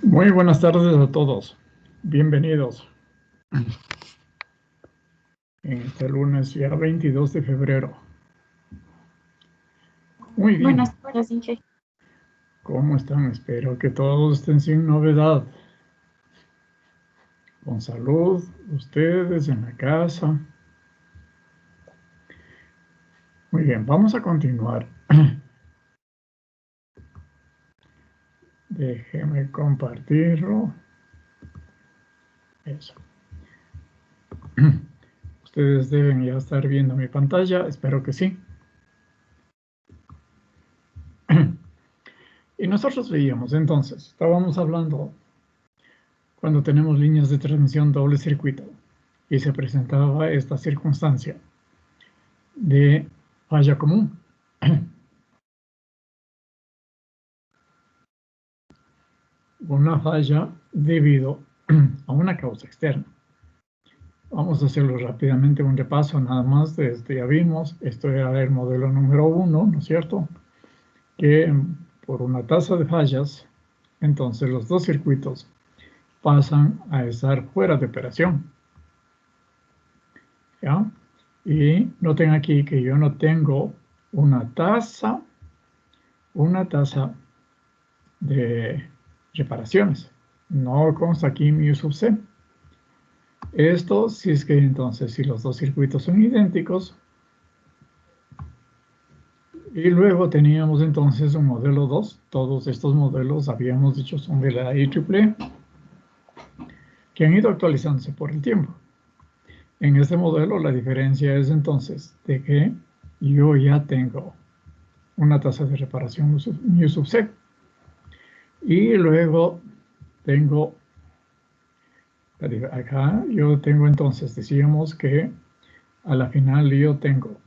Muy buenas tardes a todos. Bienvenidos. En este lunes ya 22 de febrero. Muy bien. Buenas tardes, Inge. ¿Cómo están? Espero que todos estén sin novedad. Con salud, ustedes en la casa. Muy bien, vamos a continuar. Déjenme compartirlo. Eso. Ustedes deben ya estar viendo mi pantalla, espero que sí. Y nosotros veíamos entonces, estábamos hablando cuando tenemos líneas de transmisión doble circuito y se presentaba esta circunstancia de falla común. Una falla debido a una causa externa. Vamos a hacerlo rápidamente un repaso nada más de este. Ya vimos, esto era el modelo número 1, ¿no es cierto? Que por una tasa de fallas, entonces los dos circuitos pasan a estar fuera de operación. ¿Ya? Y noten aquí que yo no tengo una tasa de reparaciones. No consta aquí mi U sub C. Esto si es que entonces si los dos circuitos son idénticos. Y luego teníamos entonces un modelo 2. Todos estos modelos habíamos dicho son de la IEEE que han ido actualizándose por el tiempo. En este modelo la diferencia es entonces de que yo ya tengo una tasa de reparación U sub C. Y luego tengo, acá yo tengo entonces, decíamos que a la final yo tengo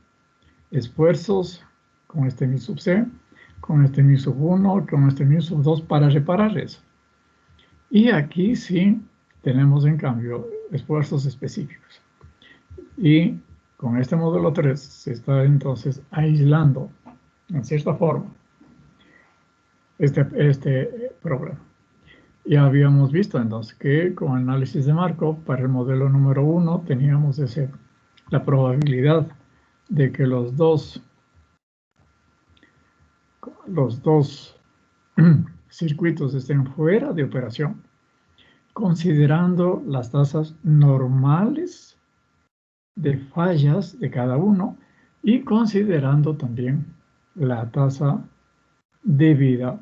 esfuerzos con este mi sub C, con este mi sub 1, con este mi sub 2 para reparar eso. Y aquí sí tenemos en cambio esfuerzos específicos. Y con este modelo 3 se está entonces aislando en cierta forma este problema. Ya habíamos visto entonces que con análisis de Markov para el modelo número 1 teníamos la probabilidad de que los dos circuitos estén fuera de operación, considerando las tasas normales de fallas de cada uno y considerando también la tasa debida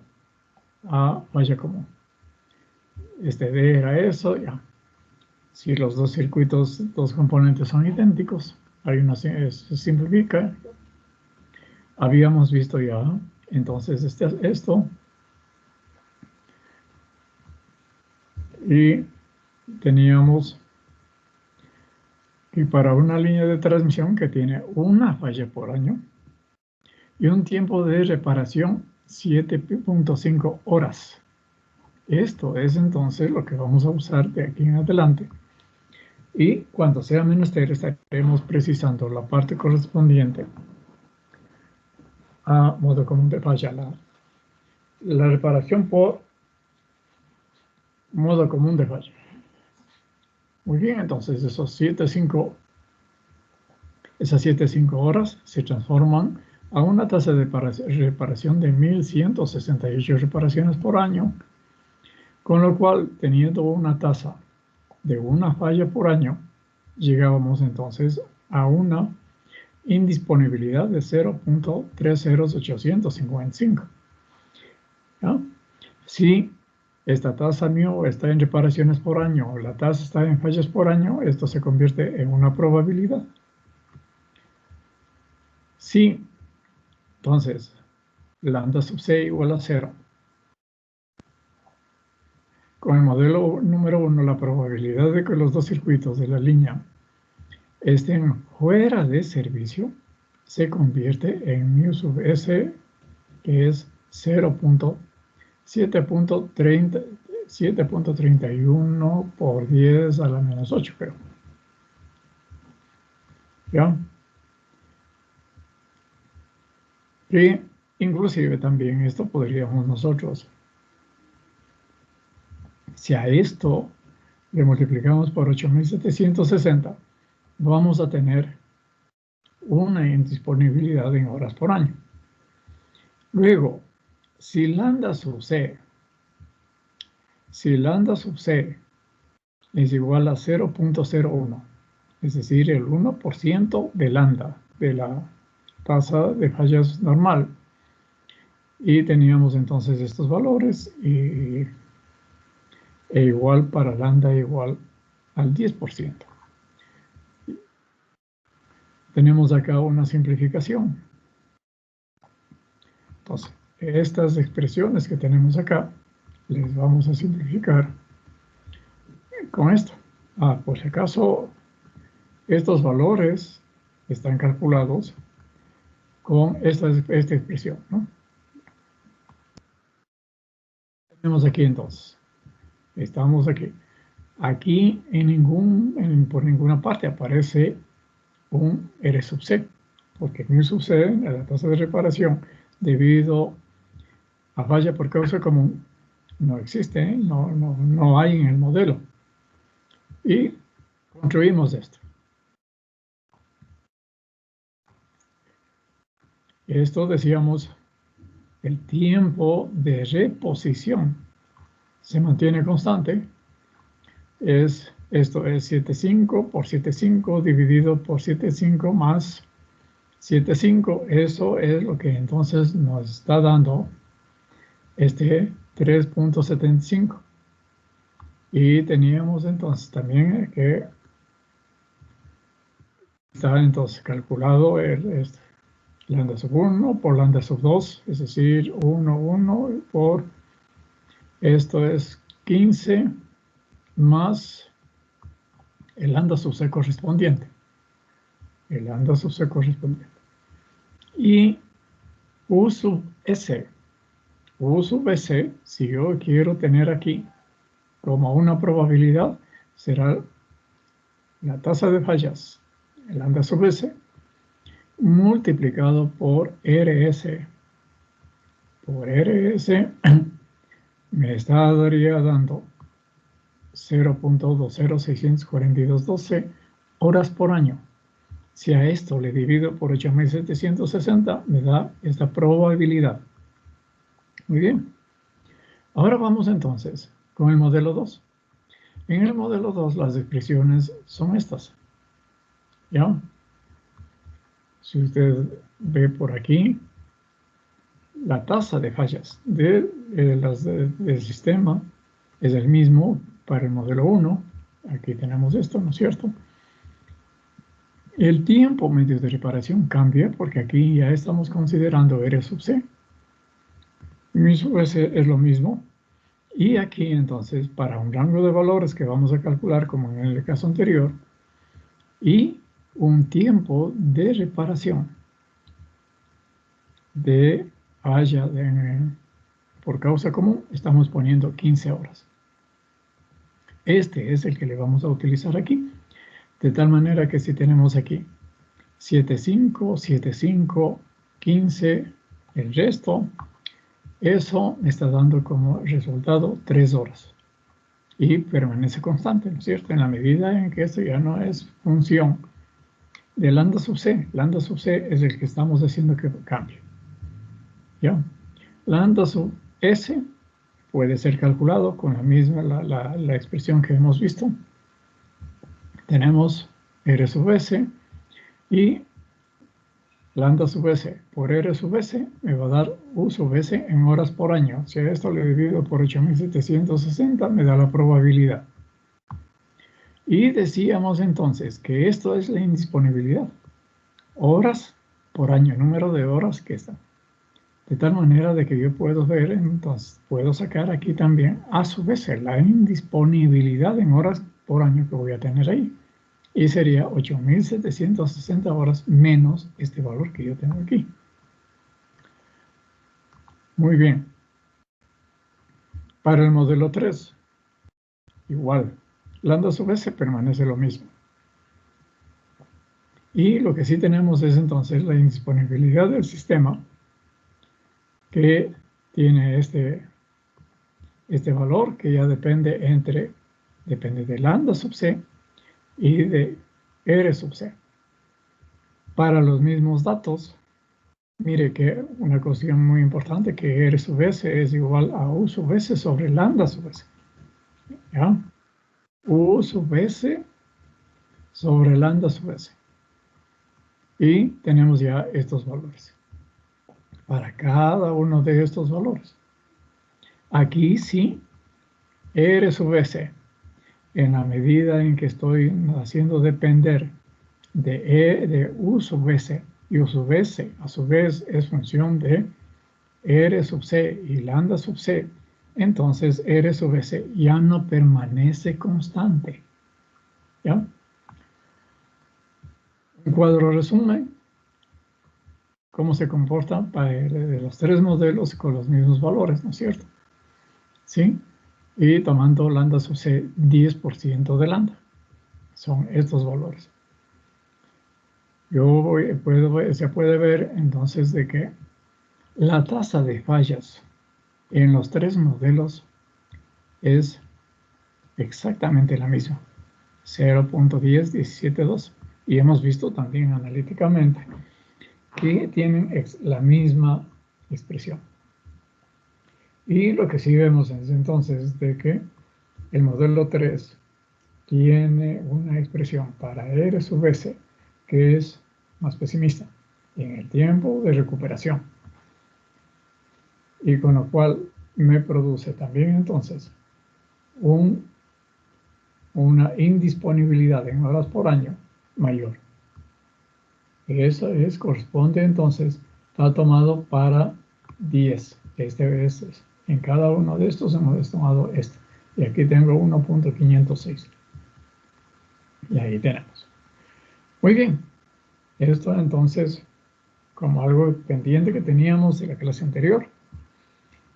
a falla común. Este D era eso, ya. Si los dos circuitos, dos componentes son idénticos, se simplifica. Habíamos visto ya entonces esto. Y teníamos que para una línea de transmisión que tiene una falla por año y un tiempo de reparación 7.5 horas. Esto es entonces lo que vamos a usar de aquí en adelante. Y cuando sea menester estaremos precisando la parte correspondiente a modo común de falla, la reparación por modo común de falla. Muy bien, entonces esas 7.5 horas se transforman a una tasa de reparación de 1.168 reparaciones por año, con lo cual, teniendo una tasa de una falla por año, llegábamos entonces a una indisponibilidad de 0.30855. ¿Ya? Si esta tasa μ está en reparaciones por año o la tasa está en fallas por año, esto se convierte en una probabilidad. Si entonces lambda sub c igual a 0, con el modelo número 1 la probabilidad de que los dos circuitos de la línea estén fuera de servicio se convierte en μ sub s, que es 7.31 por 10 a la menos 8, creo. ¿Ya? Y inclusive también esto podríamos nosotros Si a esto le multiplicamos por 8.760, vamos a tener una indisponibilidad en horas por año. Luego, si lambda sub c es igual a 0.01, es decir, el 1% de lambda, de la tasa de fallas normal, y teníamos entonces estos valores, e igual para lambda igual al 10%. Tenemos acá una simplificación. Entonces, estas expresiones que tenemos acá, les vamos a simplificar con esto. Por si acaso, estos valores están calculados con esta expresión, ¿no? Tenemos aquí entonces, estamos aquí. Aquí por ninguna parte aparece un R sub C, porque mu sub C, la tasa de reparación, debido a falla por causa común, no existe, ¿eh? No hay en el modelo. Y construimos esto. Esto decíamos, el tiempo de reposición se mantiene constante. Esto es 7,5 por 7,5 dividido por 7,5 más 7,5. Eso es lo que entonces nos está dando este 3.75. Y teníamos entonces también que está entonces calculado lambda sub 1 por lambda sub 2, es decir, 1 por, esto es 15 más el lambda sub c correspondiente. El lambda sub c correspondiente. Y U sub S. U sub S, si yo quiero tener aquí como una probabilidad, será la tasa de fallas, el lambda sub S, multiplicado por RS. Por RS me estaría dando 0.2064212 horas por año. Si a esto le divido por 8.760, me da esta probabilidad. Muy bien. Ahora vamos entonces con el modelo 2. En el modelo 2 las expresiones son estas. ¿Ya? Si usted ve por aquí, la tasa de fallas del sistema es el mismo para el modelo 1. Aquí tenemos esto, ¿no es cierto? El tiempo medio de reparación cambia porque aquí ya estamos considerando R sub C. Mi sub S es lo mismo. Y aquí entonces, para un rango de valores que vamos a calcular como en el caso anterior, y un tiempo de reparación de falla por causa común, estamos poniendo 15 horas. Este es el que le vamos a utilizar aquí. De tal manera que si tenemos aquí 7,5, 7,5, 15, el resto, eso me está dando como resultado 3 horas. Y permanece constante, ¿no es cierto? En la medida en que esto ya no es función de lambda sub c. Lambda sub c es el que estamos haciendo que cambie. ¿Ya? Lambda sub s puede ser calculado con la misma, la expresión que hemos visto. Tenemos R sub S y lambda sub S por R sub S me va a dar U sub S en horas por año. Si a esto le divido por 8.760 me da la probabilidad. Y decíamos entonces que esto es la indisponibilidad. Horas por año, número de horas que están. De tal manera de que yo puedo ver, entonces puedo sacar aquí también a su vez la indisponibilidad en horas por año que voy a tener ahí. Y sería 8.760 horas menos este valor que yo tengo aquí. Muy bien. Para el modelo 3, igual. Lambda sub S permanece lo mismo. Y lo que sí tenemos es entonces la indisponibilidad del sistema que tiene este este valor que ya depende de lambda sub c y de R sub c. Para los mismos datos, mire que una cuestión muy importante, que R sub s es igual a U sub s sobre lambda sub s. ¿Ya? U sub s sobre lambda sub s. Y tenemos ya estos valores para cada uno de estos valores. Aquí sí, R sub s, en la medida en que estoy haciendo depender de U sub s, y U sub s a su vez es función de R sub c y lambda sub c, entonces R sub s ya no permanece constante. ¿Ya? Un cuadro resume cómo se comportan de los tres modelos con los mismos valores, ¿no es cierto? ¿Sí? Y tomando lambda sub c 10% de lambda. Son estos valores. Se puede ver entonces de que la tasa de fallas en los tres modelos es exactamente la misma, 0.10172. Y hemos visto también analíticamente que tienen la misma expresión. Y lo que sí vemos es entonces de que el modelo 3 tiene una expresión para R sub s que es más pesimista en el tiempo de recuperación. Y con lo cual me produce también entonces una indisponibilidad en horas por año mayor. Eso corresponde entonces, está tomado para 10. En cada uno de estos hemos tomado este. Y aquí tengo 1.506. Y ahí tenemos. Muy bien. Esto entonces, como algo pendiente que teníamos de la clase anterior.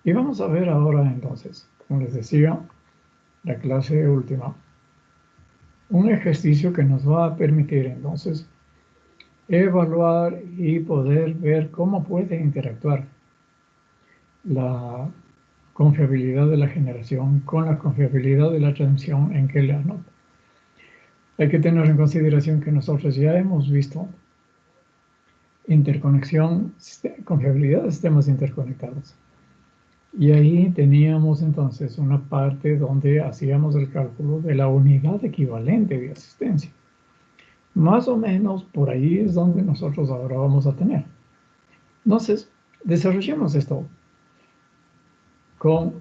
Y vamos a ver ahora entonces, como les decía, la clase última, un ejercicio que nos va a permitir entonces evaluar y poder ver cómo puede interactuar la confiabilidad de la generación con la confiabilidad de la transmisión en que le anota. Hay que tener en consideración que nosotros ya hemos visto interconexión, confiabilidad de sistemas interconectados. Y ahí teníamos entonces una parte donde hacíamos el cálculo de la unidad equivalente de asistencia. Más o menos por ahí es donde nosotros ahora vamos a tener. Entonces, desarrollemos esto con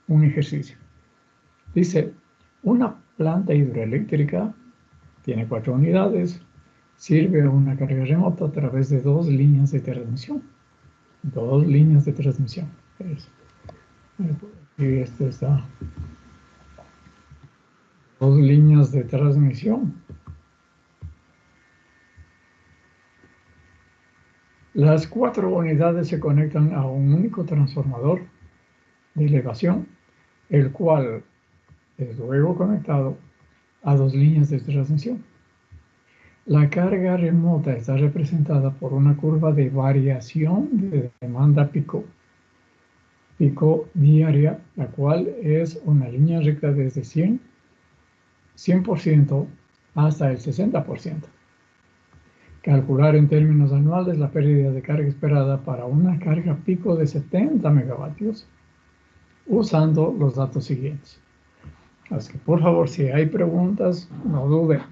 un ejercicio. Dice, una planta hidroeléctrica tiene 4 unidades, sirve a una carga remota a través de 2 líneas de transmisión. 2 líneas de transmisión. Y esto está. 2 líneas de transmisión. Las 4 unidades se conectan a un único transformador de elevación, el cual es luego conectado a 2 líneas de transmisión. La carga remota está representada por una curva de variación de demanda pico diaria, la cual es una línea recta desde 100% hasta el 60%. Calcular en términos anuales la pérdida de carga esperada para una carga pico de 70 megavatios usando los datos siguientes. Así que, por favor, si hay preguntas, no duden.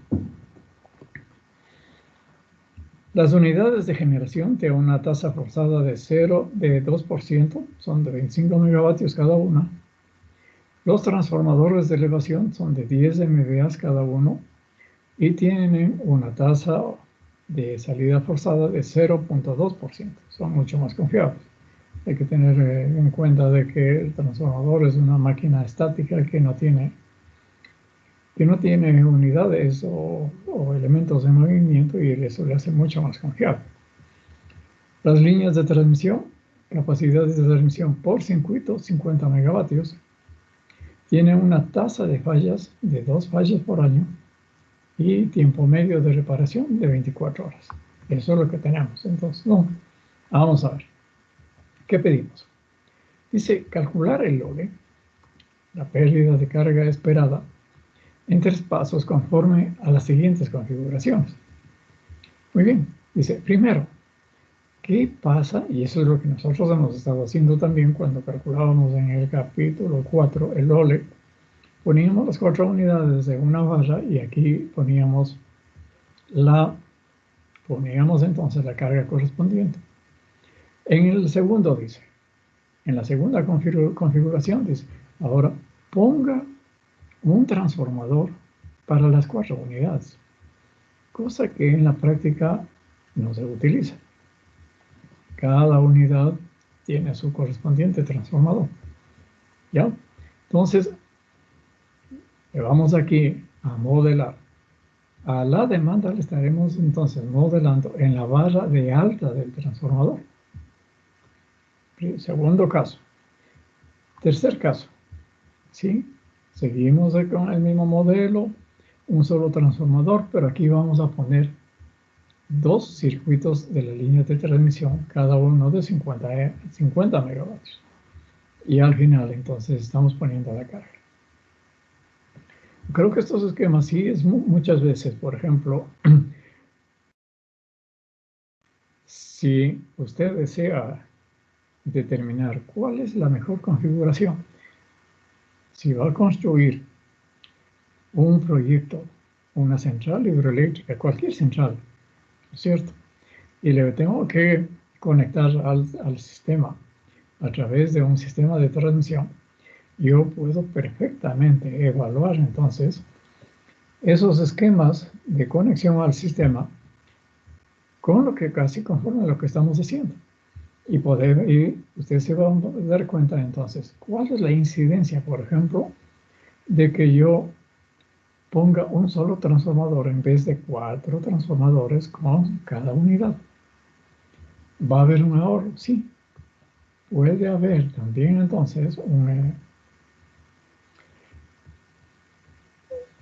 Las unidades de generación tienen una tasa forzada de 2%, son de 25 megavatios cada una. Los transformadores de elevación son de 10 MVA cada uno y tienen una tasa de salida forzada de 0.2%. Son mucho más confiables. Hay que tener en cuenta de que el transformador es una máquina estática que no tiene unidades o elementos de movimiento, y eso le hace mucho más confiable. Las líneas de transmisión, capacidades de transmisión por circuito, 50 megavatios, tienen una tasa de fallas de 2 fallas por año y tiempo medio de reparación de 24 horas. Eso es lo que tenemos. Entonces, vamos a ver. ¿Qué pedimos? Dice calcular el logue la pérdida de carga esperada en 3 pasos conforme a las siguientes configuraciones. Muy bien, dice, primero, ¿qué pasa? Y eso es lo que nosotros hemos estado haciendo también cuando calculábamos en el capítulo 4 el OLE. Poníamos las 4 unidades de una barra y aquí poníamos entonces la carga correspondiente. En el segundo dice, en la segunda configuración dice, ahora ponga un transformador para las 4 unidades, cosa que en la práctica no se utiliza. Cada unidad tiene su correspondiente transformador. ¿Ya? Entonces, le vamos aquí a modelar. A la demanda le estaremos entonces modelando en la barra de alta del transformador. Segundo caso. Tercer caso. ¿Sí? Seguimos con el mismo modelo, un solo transformador, pero aquí vamos a poner 2 circuitos de la línea de transmisión, cada uno de 50 megavatios. Y al final, entonces, estamos poniendo la carga. Creo que estos esquemas sí es muchas veces, por ejemplo, si usted desea determinar cuál es la mejor configuración, si va a construir un proyecto, una central hidroeléctrica, cualquier central, ¿no es cierto? Y le tengo que conectar al sistema a través de un sistema de transmisión, yo puedo perfectamente evaluar entonces esos esquemas de conexión al sistema con lo que casi conforme a lo que estamos haciendo. Y usted se va a dar cuenta entonces cuál es la incidencia, por ejemplo, de que yo ponga un solo transformador en vez de 4 transformadores con cada unidad. ¿Va a haber un ahorro? Sí. Puede haber también entonces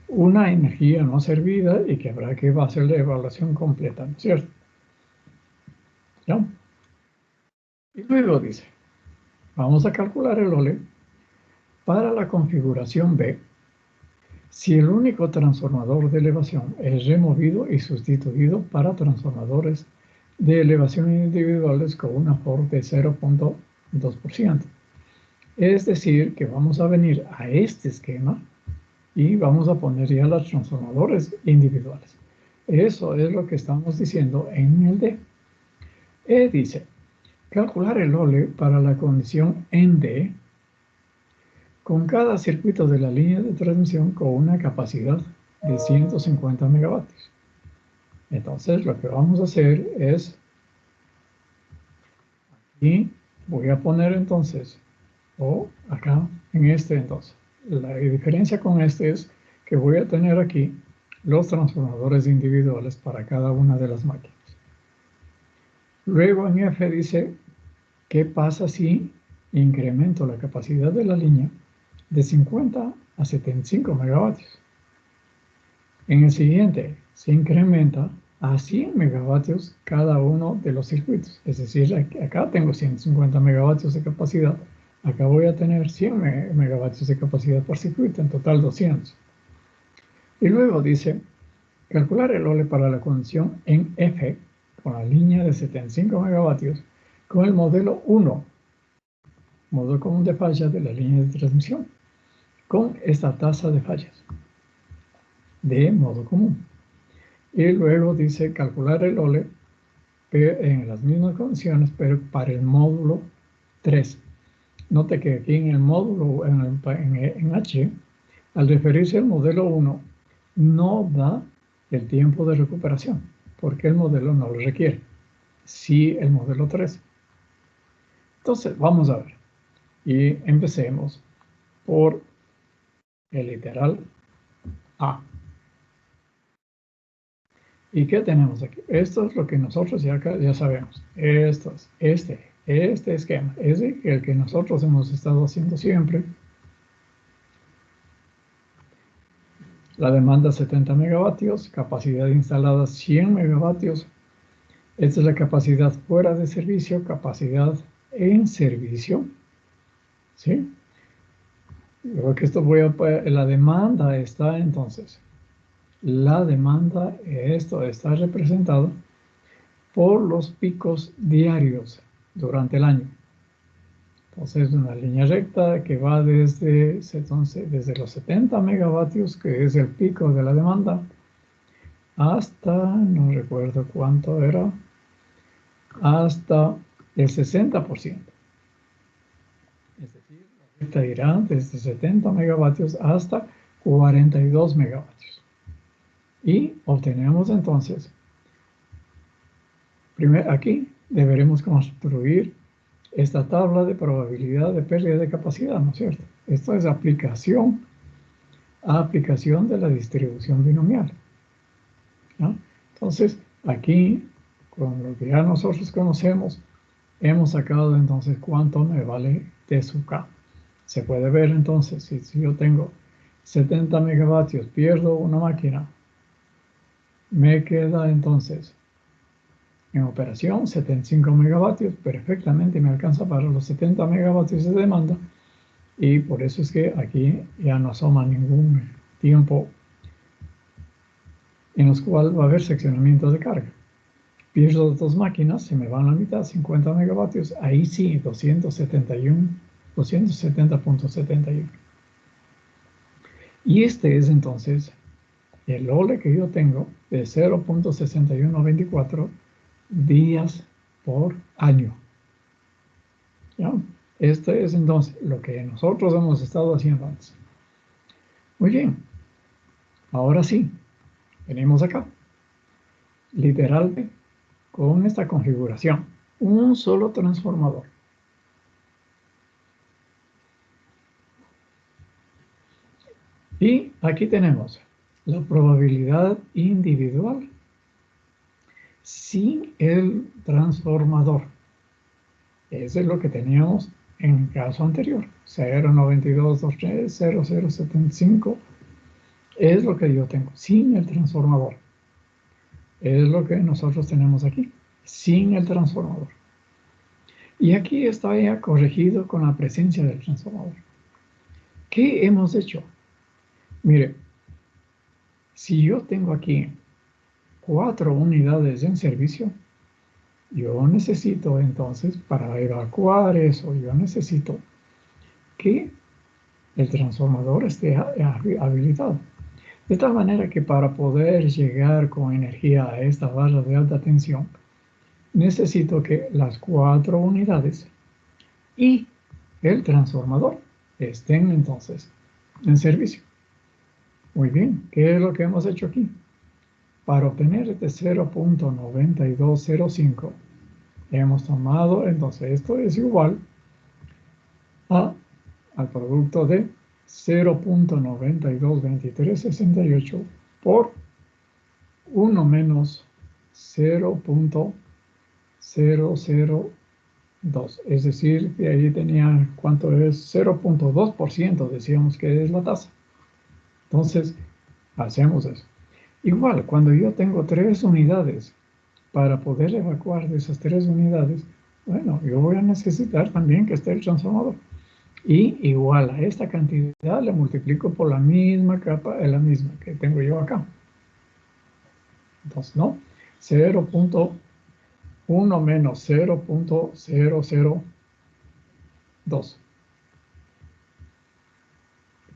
una energía no servida y que habrá que hacer la evaluación completa, ¿no es cierto? ¿Ya? Y luego dice, vamos a calcular el OLE para la configuración B si el único transformador de elevación es removido y sustituido para transformadores de elevación individuales con una FOR de 0.2%. Es decir, que vamos a venir a este esquema y vamos a poner ya los transformadores individuales. Eso es lo que estamos diciendo en el D. E dice, calcular el OLE para la condición en D con cada circuito de la línea de transmisión con una capacidad de 150 megavatios. Entonces, lo que vamos a hacer es, aquí voy a poner entonces, o acá en este entonces. La diferencia con este es que voy a tener aquí los transformadores individuales para cada una de las máquinas. Luego en F dice, ¿qué pasa si incremento la capacidad de la línea de 50 a 75 megavatios? En el siguiente se incrementa a 100 megavatios cada uno de los circuitos. Es decir, acá tengo 150 megavatios de capacidad. Acá voy a tener 100 megavatios de capacidad por circuito, en total 200. Y luego dice, calcular el OLE para la condición en F con la línea de 75 megavatios con el modelo 1, modo común de falla de la línea de transmisión, con esta tasa de fallas de modo común. Y luego dice calcular el OLE en las mismas condiciones, pero para el módulo 3. Note que aquí en el módulo, en H, al referirse al modelo 1, no da el tiempo de recuperación, porque el modelo no lo requiere. Sí el modelo 3. Entonces, vamos a ver. Y empecemos por el literal A. ¿Y qué tenemos aquí? Esto es lo que nosotros ya sabemos. Esto es este esquema. Es el que nosotros hemos estado haciendo siempre. La demanda 70 megavatios, capacidad instalada 100 megavatios. Esta es la capacidad fuera de servicio, capacidad en servicio. ¿Sí? Lo que esto la demanda está entonces. La demanda, esto está representado por los picos diarios durante el año. Entonces, una línea recta que va desde los 70 megavatios, que es el pico de la demanda, hasta, no recuerdo cuánto era, hasta el 60%. Es decir, la recta irá desde 70 megavatios hasta 42 megavatios. Y obtenemos entonces, primero aquí deberemos construir esta tabla de probabilidad de pérdida de capacidad, ¿no es cierto? Esto es aplicación de la distribución binomial, ¿no? Entonces, aquí, con lo que ya nosotros conocemos, hemos sacado entonces cuánto me vale T sub K. Se puede ver entonces, si yo tengo 70 megavatios, pierdo una máquina, me queda entonces en operación 75 megavatios, perfectamente me alcanza para los 70 megavatios de demanda, y por eso es que aquí ya no asoma ningún tiempo en los cuales va a haber seccionamiento de carga. Pierdo dos máquinas, se me van a la mitad, 50 megavatios, ahí sí, 270.71. Y este es entonces el OLE que yo tengo de 0.6124 días por año. ¿Ya? Este es entonces lo que nosotros hemos estado haciendo antes. Muy bien, ahora sí, venimos acá. Literalmente, con esta configuración, un solo transformador. Y aquí tenemos la probabilidad individual sin el transformador. Eso es lo que teníamos en el caso anterior. 0.92230075 es lo que yo tengo sin el transformador. Es lo que nosotros tenemos aquí, sin el transformador. Y aquí está ya corregido con la presencia del transformador. ¿Qué hemos hecho? Mire, si yo tengo aquí 4 unidades en servicio, yo necesito entonces, para evacuar eso, yo necesito que el transformador esté habilitado. De tal manera que para poder llegar con energía a esta barra de alta tensión, necesito que las 4 unidades y el transformador estén entonces en servicio. Muy bien, ¿qué es lo que hemos hecho aquí? Para obtener este 0.9205, hemos tomado, entonces esto es igual al producto de 0.922368 por 1 menos 0.002. Es decir, que ahí tenían, ¿cuánto es? 0.2%, decíamos que es la tasa. Entonces, hacemos eso. Igual, cuando yo tengo 3 unidades, para poder evacuar de esas 3 unidades, bueno, yo voy a necesitar también que esté el transformador. Y igual a esta cantidad le multiplico por la misma capa, la misma que tengo yo acá. Entonces, ¿no? 0.1 menos 0.002,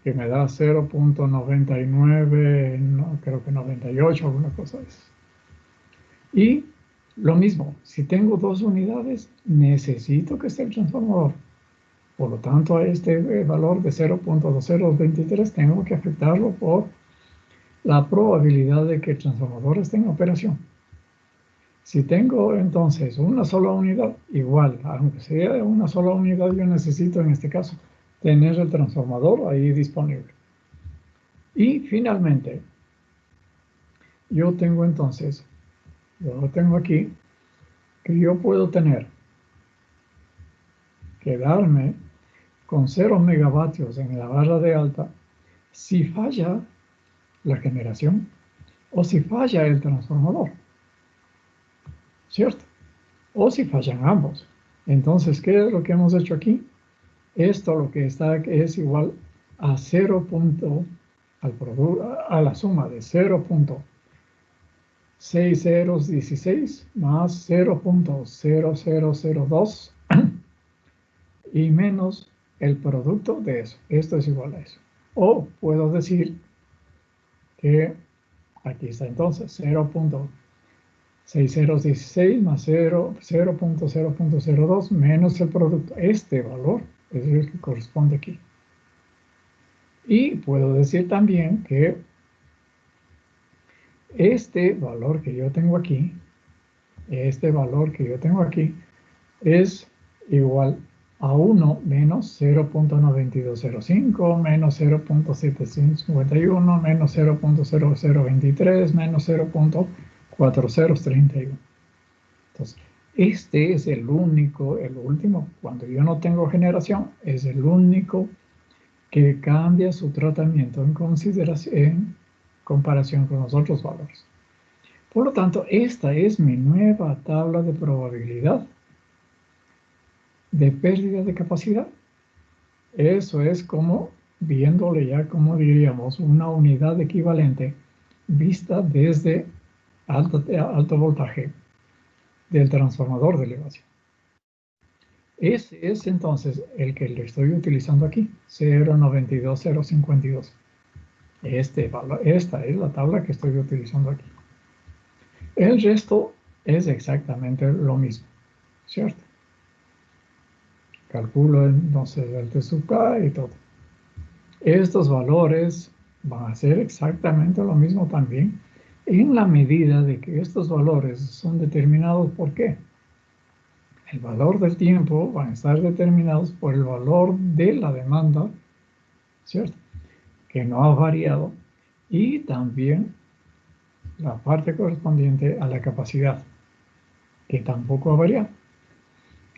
que me da 0.99, no, creo que 98, alguna cosa de eso. Y lo mismo, si tengo 2 unidades, necesito que esté el transformador. Por lo tanto, a este valor de 0.2023 tengo que afectarlo por la probabilidad de que el transformador esté en operación. Si tengo entonces una sola unidad, igual, aunque sea una sola unidad, yo necesito en este caso tener el transformador ahí disponible. Y finalmente, yo tengo entonces, yo lo tengo aquí, que yo puedo quedarme con 0 megavatios en la barra de alta si falla la generación o si falla el transformador, ¿cierto? O si fallan ambos. Entonces, ¿qué es lo que hemos hecho aquí? Esto lo que está es igual a 0. A la suma de 0.6016 más 0.0002 y menos el producto de eso. Esto es igual a eso. O puedo decir que aquí está entonces 0.6016 más 0.002 menos el producto. Este valor es el que corresponde aquí. Y puedo decir también que este valor que yo tengo aquí, es igual a 1 menos 0.9205 menos 0.751 menos 0.0023 menos 0.4031. Entonces, este es el último, cuando yo no tengo generación, es el único que cambia su tratamiento en consideración, en comparación con los otros valores. Por lo tanto, esta es mi nueva tabla de probabilidad de pérdida de capacidad. Eso es como viéndole ya, como diríamos, una unidad equivalente vista desde alto voltaje del transformador de elevación. Ese es entonces el que le estoy utilizando aquí, 0.92052. Esta es la tabla que estoy utilizando aquí. El resto es exactamente lo mismo, ¿cierto? Calculo entonces el T sub K y todo. Estos valores van a ser exactamente lo mismo también, en la medida de que estos valores son determinados por qué. El valor del tiempo van a estar determinados por el valor de la demanda, ¿cierto? Que no ha variado, y también la parte correspondiente a la capacidad, que tampoco ha variado.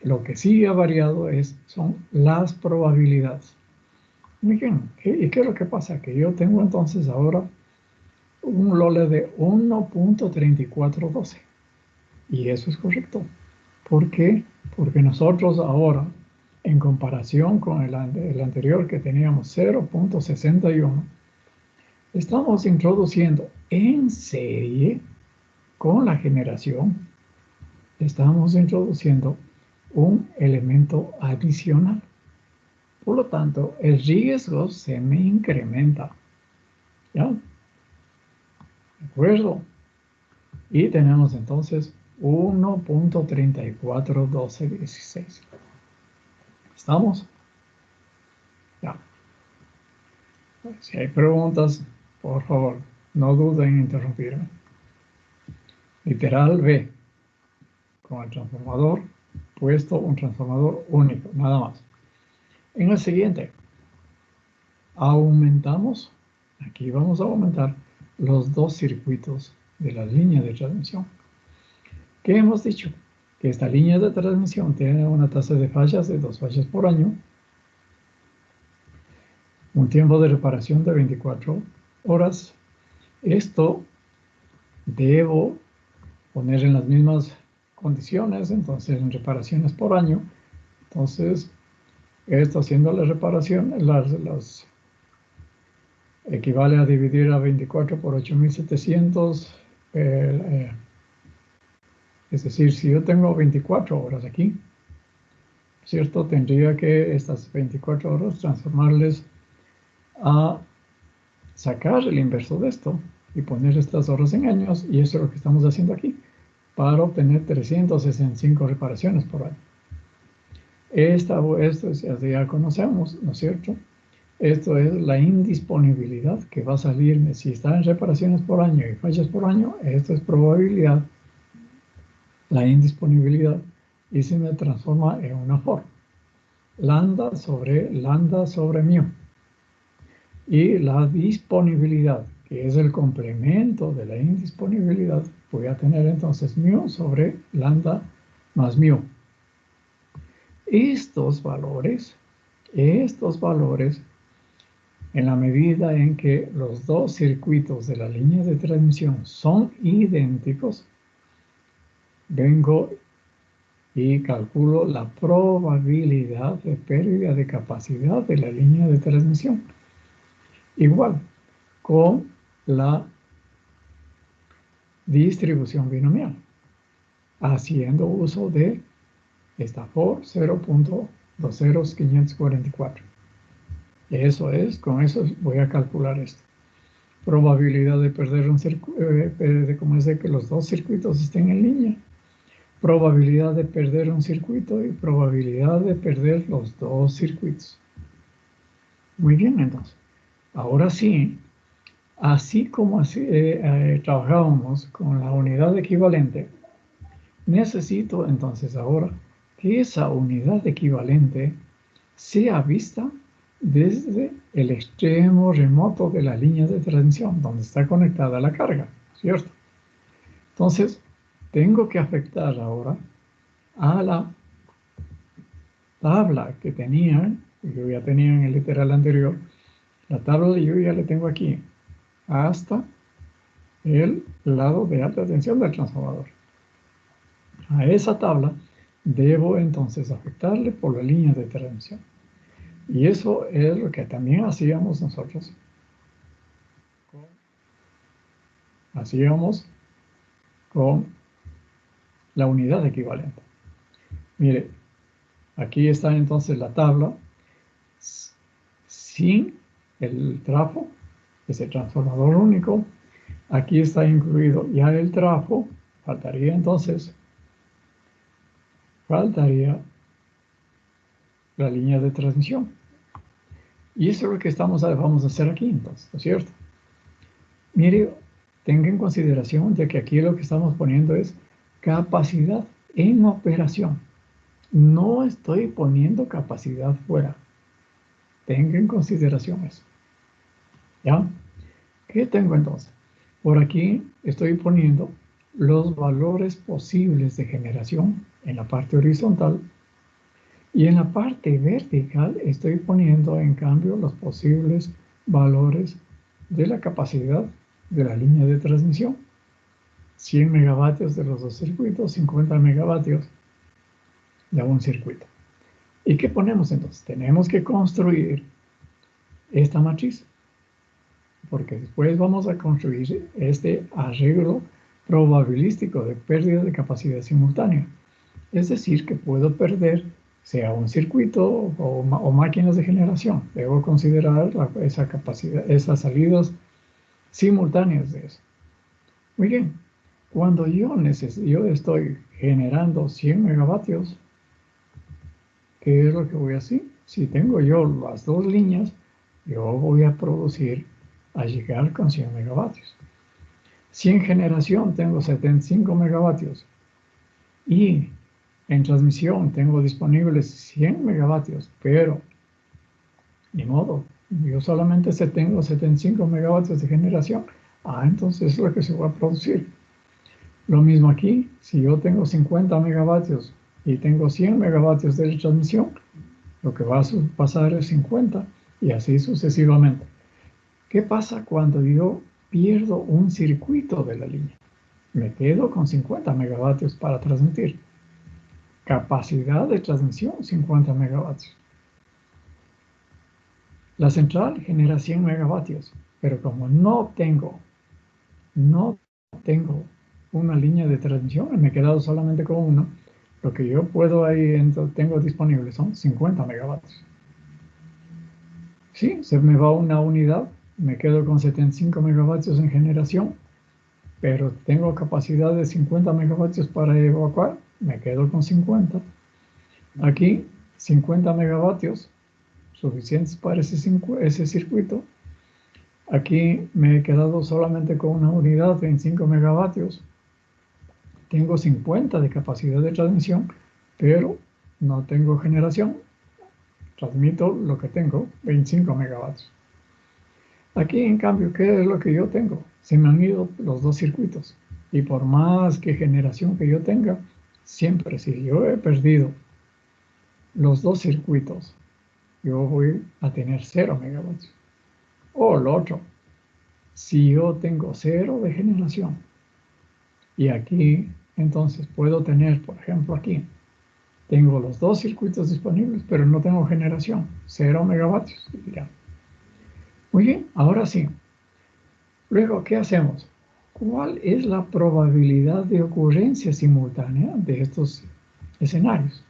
Lo que sí ha variado son las probabilidades. Miren, ¿y qué es lo que pasa? Que yo tengo entonces ahora un LOLE de 1.3412. Y eso es correcto. ¿Por qué? Porque nosotros ahora, en comparación con el anterior que teníamos 0.61, estamos introduciendo en serie con la generación, estamos introduciendo un elemento adicional. Por lo tanto, el riesgo se me incrementa. ¿Ya? ¿De acuerdo? Y tenemos entonces 1.341216. ¿Estamos? Ya. Si hay preguntas, por favor, no duden en interrumpirme. Literal B. Con el transformador puesto, un transformador único, nada más. En el siguiente, aumentamos. Aquí vamos a aumentar los dos circuitos de la línea de transmisión. ¿Qué hemos dicho? Que esta línea de transmisión tiene una tasa de fallas de 2 fallas por año, un tiempo de reparación de 24 horas. Esto debo poner en las mismas condiciones, entonces en reparaciones por año. Entonces, esto haciendo la reparación, equivale a dividir a 24 por 8.700. Es decir, si yo tengo 24 horas aquí, ¿cierto? Tendría que estas 24 horas transformarles a sacar el inverso de esto y poner estas horas en años, y eso es lo que estamos haciendo aquí, para obtener 365 reparaciones por año. Esto ya conocemos, ¿no es cierto? Esto es la indisponibilidad que va a salirme. Si está en reparaciones por año y fallas por año, esto es probabilidad, la indisponibilidad, y se me transforma en una forma. Lambda sobre mu. Y la disponibilidad, que es el complemento de la indisponibilidad, voy a tener entonces mu sobre lambda más mu. Estos valores, en la medida en que los dos circuitos de la línea de transmisión son idénticos, vengo y calculo la probabilidad de pérdida de capacidad de la línea de transmisión. Igual con la distribución binomial, haciendo uso de esta for 0.20544. Eso es, con eso voy a calcular esto. Probabilidad de perder un circuito, como es de que los dos circuitos estén en línea. Probabilidad de perder un circuito y probabilidad de perder los dos circuitos. Muy bien, entonces. Ahora sí, así como trabajábamos con la unidad equivalente, necesito entonces ahora que esa unidad equivalente sea vista desde el extremo remoto de la línea de transmisión, donde está conectada la carga, ¿cierto? Entonces, tengo que afectar ahora a la tabla que tenía, que yo ya tenía en el literal anterior, la tabla yo ya la tengo aquí, hasta el lado de alta tensión del transformador. A esa tabla debo entonces afectarle por la línea de transmisión. Y eso es lo que también hacíamos nosotros. Hacíamos con la unidad equivalente. Mire, aquí está entonces la tabla sin el trafo, ese transformador único. Aquí está incluido ya el trafo. Faltaría la línea de transmisión. Y eso es lo que vamos a hacer aquí entonces, ¿no es cierto? Mire, tenga en consideración de que aquí lo que estamos poniendo es capacidad en operación. No estoy poniendo capacidad fuera. Tenga en consideración eso. ¿Ya? ¿Qué tengo entonces? Por aquí estoy poniendo los valores posibles de generación en la parte horizontal y en la parte vertical estoy poniendo en cambio los posibles valores de la capacidad de la línea de transmisión. 100 megavatios de los dos circuitos, 50 megavatios de un circuito. ¿Y qué ponemos entonces? Tenemos que construir esta matriz, porque después vamos a construir este arreglo probabilístico de pérdida de capacidad simultánea. Es decir, que puedo perder sea un circuito o máquinas de generación. Debo considerar esa capacidad, esas salidas simultáneas de eso. Muy bien, cuando yo estoy generando 100 megavatios, ¿qué es lo que voy a hacer? Si tengo yo las dos líneas, yo voy a producir a llegar con 100 megavatios. Si en generación tengo 75 megavatios y en transmisión tengo disponibles 100 megavatios, pero ni modo, yo solamente tengo 75 megavatios de generación, entonces es lo que se va a producir. Lo mismo aquí, si yo tengo 50 megavatios y tengo 100 megavatios de transmisión, lo que va a pasar es 50 y así sucesivamente. ¿Qué pasa cuando yo pierdo un circuito de la línea? Me quedo con 50 megavatios para transmitir. Capacidad de transmisión, 50 megavatios. La central genera 100 megavatios, pero como no tengo una línea de transmisión, me he quedado solamente con uno, lo que yo puedo ahí, tengo disponible son 50 megavatios. Sí, se me va una unidad, me quedo con 75 megavatios en generación, pero tengo capacidad de 50 megavatios para evacuar, me quedo con 50. Aquí, 50 megavatios, suficientes para ese circuito. Aquí me he quedado solamente con una unidad de 25 megavatios. Tengo 50 de capacidad de transmisión, pero no tengo generación. Transmito lo que tengo, 25 megavatios. Aquí, en cambio, ¿qué es lo que yo tengo? Se me han ido los dos circuitos. Y por más que generación que yo tenga, siempre si yo he perdido los dos circuitos, yo voy a tener 0 megavatios. O lo otro, si yo tengo 0 de generación, y aquí entonces puedo tener, por ejemplo aquí, tengo los dos circuitos disponibles, pero no tengo generación, 0 megavatios. Ya. Muy bien, ahora sí. Luego, ¿qué hacemos? ¿Cuál es la probabilidad de ocurrencia simultánea de estos escenarios?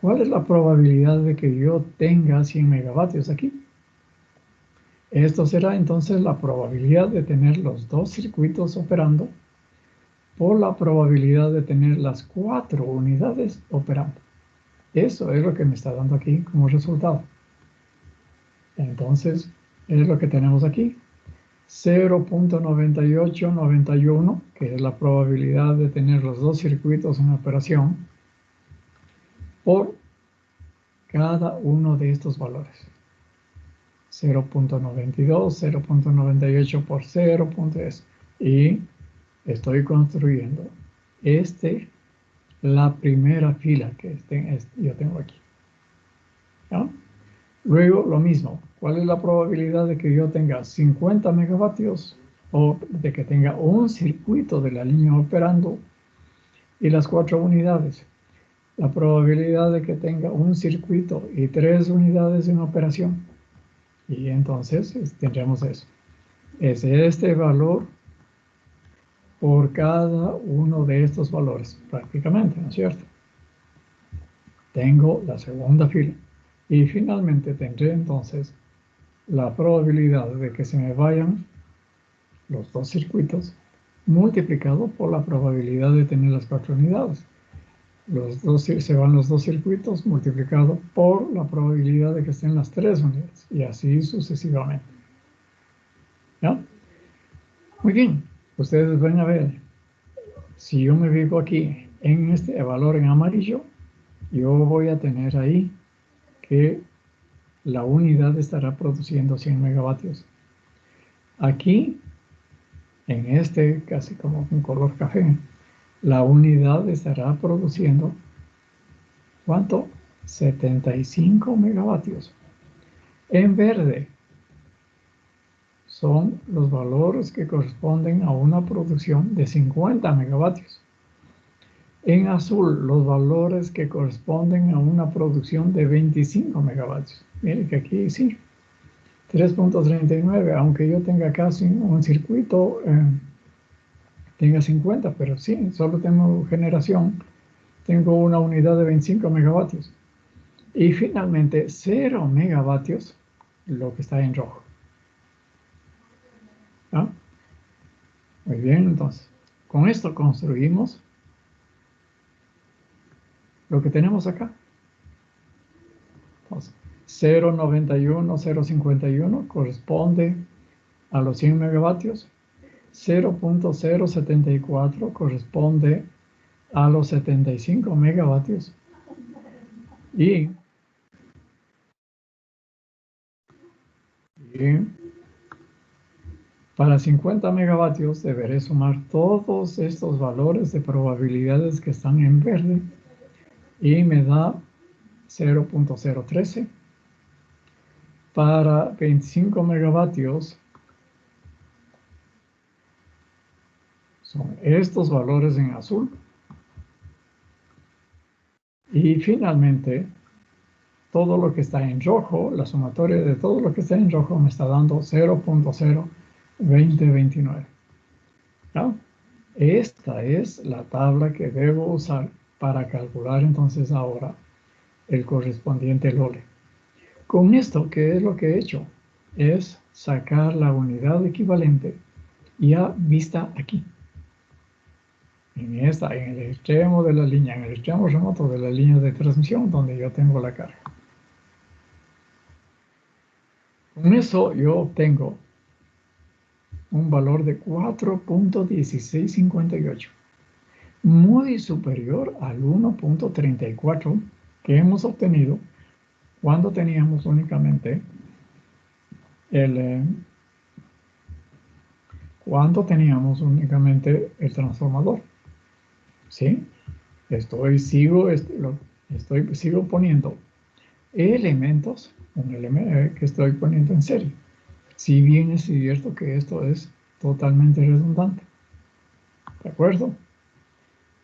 ¿Cuál es la probabilidad de que yo tenga 100 megavatios aquí? Esto será entonces la probabilidad de tener los dos circuitos operando por la probabilidad de tener las 4 unidades operando. Eso es lo que me está dando aquí como resultado. Entonces, es lo que tenemos aquí. 0.9891, que es la probabilidad de tener los dos circuitos en operación, por cada uno de estos valores. 0.92, 0.98 por 0. Y estoy construyendo la primera fila que yo tengo aquí. ¿Ya? Luego, lo mismo. ¿Cuál es la probabilidad de que yo tenga 50 megavatios o de que tenga un circuito de la línea operando y las 4 unidades? La probabilidad de que tenga un circuito y 3 unidades en operación. Y entonces tendremos eso. Es este valor por cada uno de estos valores, prácticamente, ¿no es cierto? Tengo la segunda fila. Y finalmente tendré entonces la probabilidad de que se me vayan los dos circuitos multiplicado por la probabilidad de tener las 4 unidades. Se van los dos circuitos multiplicado por la probabilidad de que estén las 3 unidades y así sucesivamente. ¿Ya? Muy bien, ustedes van a ver, si yo me fijo aquí en este valor en amarillo, yo voy a tener ahí que la unidad estará produciendo 100 megavatios. Aquí, en este casi como un color café, la unidad estará produciendo, ¿cuánto? 75 megavatios. En verde son los valores que corresponden a una producción de 50 megavatios. En azul, los valores que corresponden a una producción de 25 megavatios. Miren que aquí sí, 3.39, aunque yo tenga casi un circuito, tenga 50, pero sí, solo tengo generación, tengo una unidad de 25 megavatios. Y finalmente, 0 megavatios, lo que está en rojo. ¿Ah? Muy bien, entonces, con esto construimos lo que tenemos acá. Entonces, 0.91, 0.51 corresponde a los 100 megavatios. 0.074 corresponde a los 75 megavatios. Y para 50 megavatios deberé sumar todos estos valores de probabilidades que están en verde y me da 0.013. Para 25 megavatios son estos valores en azul. Y finalmente, todo lo que está en rojo, la sumatoria de todo lo que está en rojo me está dando 0.02029. ¿Ya? Esta es la tabla que debo usar para calcular entonces ahora el correspondiente LOLE. Con esto, ¿qué es lo que he hecho? Es sacar la unidad equivalente ya vista aquí. En el extremo de la línea, en el extremo remoto de la línea de transmisión donde yo tengo la carga. Con eso yo obtengo un valor de 4.1658, muy superior al 1.34 que hemos obtenido cuando teníamos únicamente el transformador. ¿Sí? Sigo poniendo elementos que estoy poniendo en serie. Si bien es cierto que esto es totalmente redundante. ¿De acuerdo?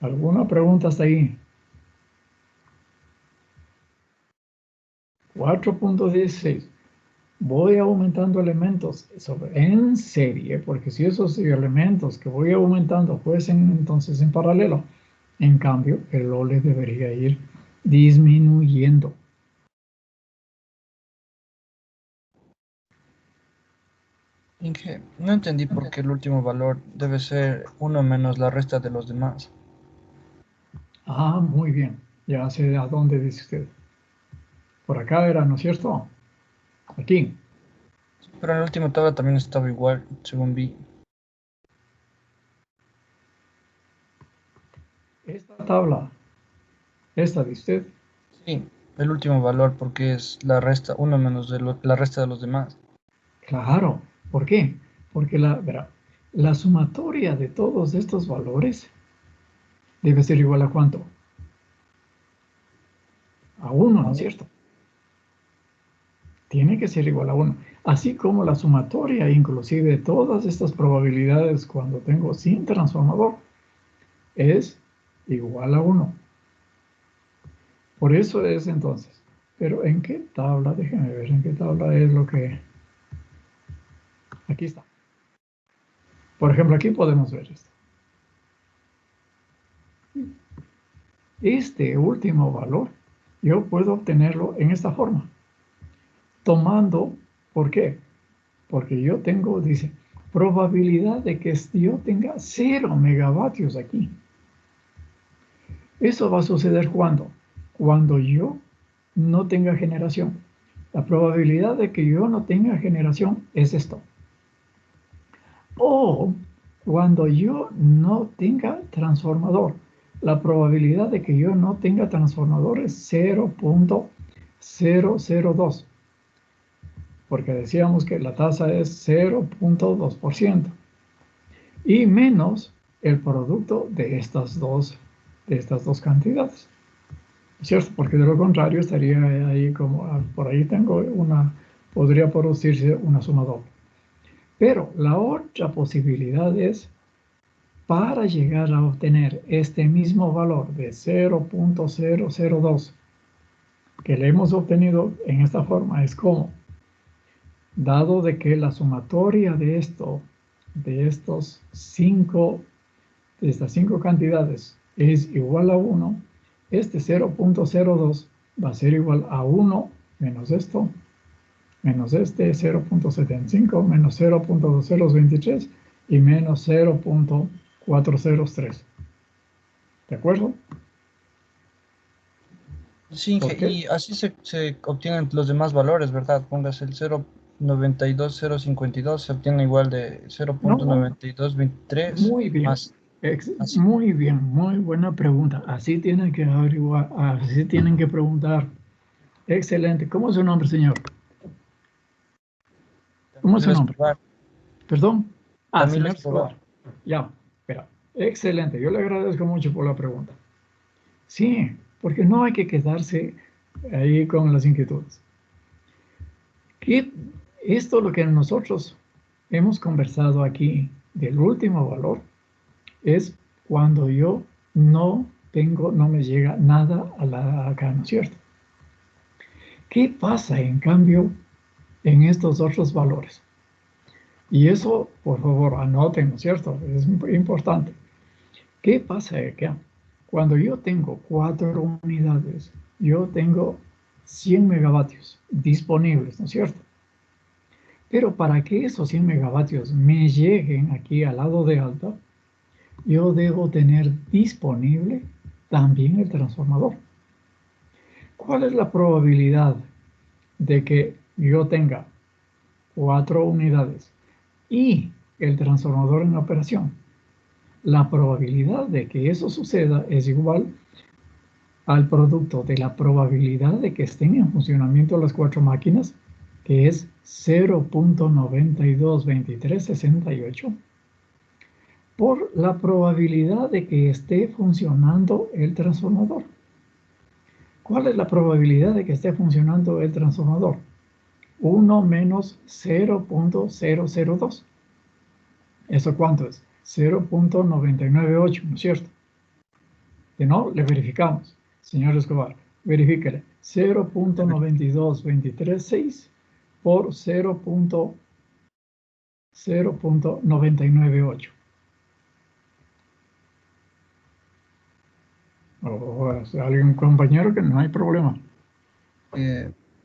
¿Alguna pregunta hasta ahí? 4.16. voy aumentando elementos en serie, porque si esos elementos que voy aumentando fuesen entonces en paralelo, en cambio, el OLED debería ir disminuyendo. Inge, no entendí por qué el último valor debe ser 1 menos la resta de los demás. Ah, muy bien. Ya sé a dónde dice usted. Por acá era, ¿no es cierto? Aquí. Pero en la última tabla también estaba igual, según vi. Esta tabla, esta de usted. Sí, el último valor porque es la resta, 1 menos la resta de los demás. Claro. ¿Por qué? Porque verá, la sumatoria de todos estos valores debe ser igual a ¿cuánto? A 1, ¿no es cierto? Tiene que ser igual a 1. Así como la sumatoria, inclusive, de todas estas probabilidades cuando tengo sin transformador, es igual a 1. Por eso es entonces. Pero ¿en qué tabla? Déjenme ver en qué tabla es lo que... Aquí está. Por ejemplo, aquí podemos ver esto. Este último valor, yo puedo obtenerlo en esta forma. Tomando, ¿por qué? Porque yo tengo, dice, probabilidad de que yo tenga 0 megavatios aquí. Eso va a suceder cuando, cuando yo no tenga generación. La probabilidad de que yo no tenga generación es esto. O cuando yo no tenga transformador. La probabilidad de que yo no tenga transformador es 0.002, porque decíamos que la tasa es 0.2%, y menos el producto de estas dos cantidades. ¿Cierto? Porque de lo contrario estaría ahí como, por ahí tengo podría producirse una suma doble. Pero la otra posibilidad es, para llegar a obtener este mismo valor de 0.002 que le hemos obtenido en esta forma, es como, dado de que la sumatoria de estas cinco cantidades es igual a 1, este 0.02 va a ser igual a 1 menos esto, menos este 0.75, menos 0.2023 y menos 0.403. ¿De acuerdo? Sí, ¿Por Inge, qué? y así se obtienen los demás valores, ¿verdad? Pongas el 0.92, 0.52, se obtiene igual de No, 0.9223 muy bien. más así. Muy bien, muy buena pregunta. Así tienen que averiguar, así tienen que preguntar. Excelente. ¿Cómo es su nombre, señor? ¿Cómo es su Camilo nombre? Escobar, Perdón. Ah, Camilo señor Escobar. Escobar. Ya, espera. Excelente. Yo le agradezco mucho por la pregunta. Sí, porque no hay que quedarse ahí con las inquietudes. Y esto lo que nosotros hemos conversado aquí del último valor es cuando yo no tengo, no me llega nada a acá, ¿no es cierto? ¿Qué pasa en cambio en estos otros valores? Y eso, por favor, anoten, ¿no es cierto? Es importante. ¿Qué pasa acá? Cuando yo tengo 4 unidades, yo tengo 100 megavatios disponibles, ¿no es cierto? Pero para que esos 100 megavatios me lleguen aquí al lado de alta, yo debo tener disponible también el transformador. ¿Cuál es la probabilidad de que yo tenga 4 unidades y el transformador en operación? La probabilidad de que eso suceda es igual al producto de la probabilidad de que estén en funcionamiento las 4 máquinas, que es 0.922368, por la probabilidad de que esté funcionando el transformador. ¿Cuál es la probabilidad de que esté funcionando el transformador? 1 menos 0.002. ¿Eso cuánto es? 0.998, ¿no es cierto? Si no, le verificamos. Señor Escobar, verifíquele. 0.92236 por 0.998. O sea, algún compañero que no hay problema.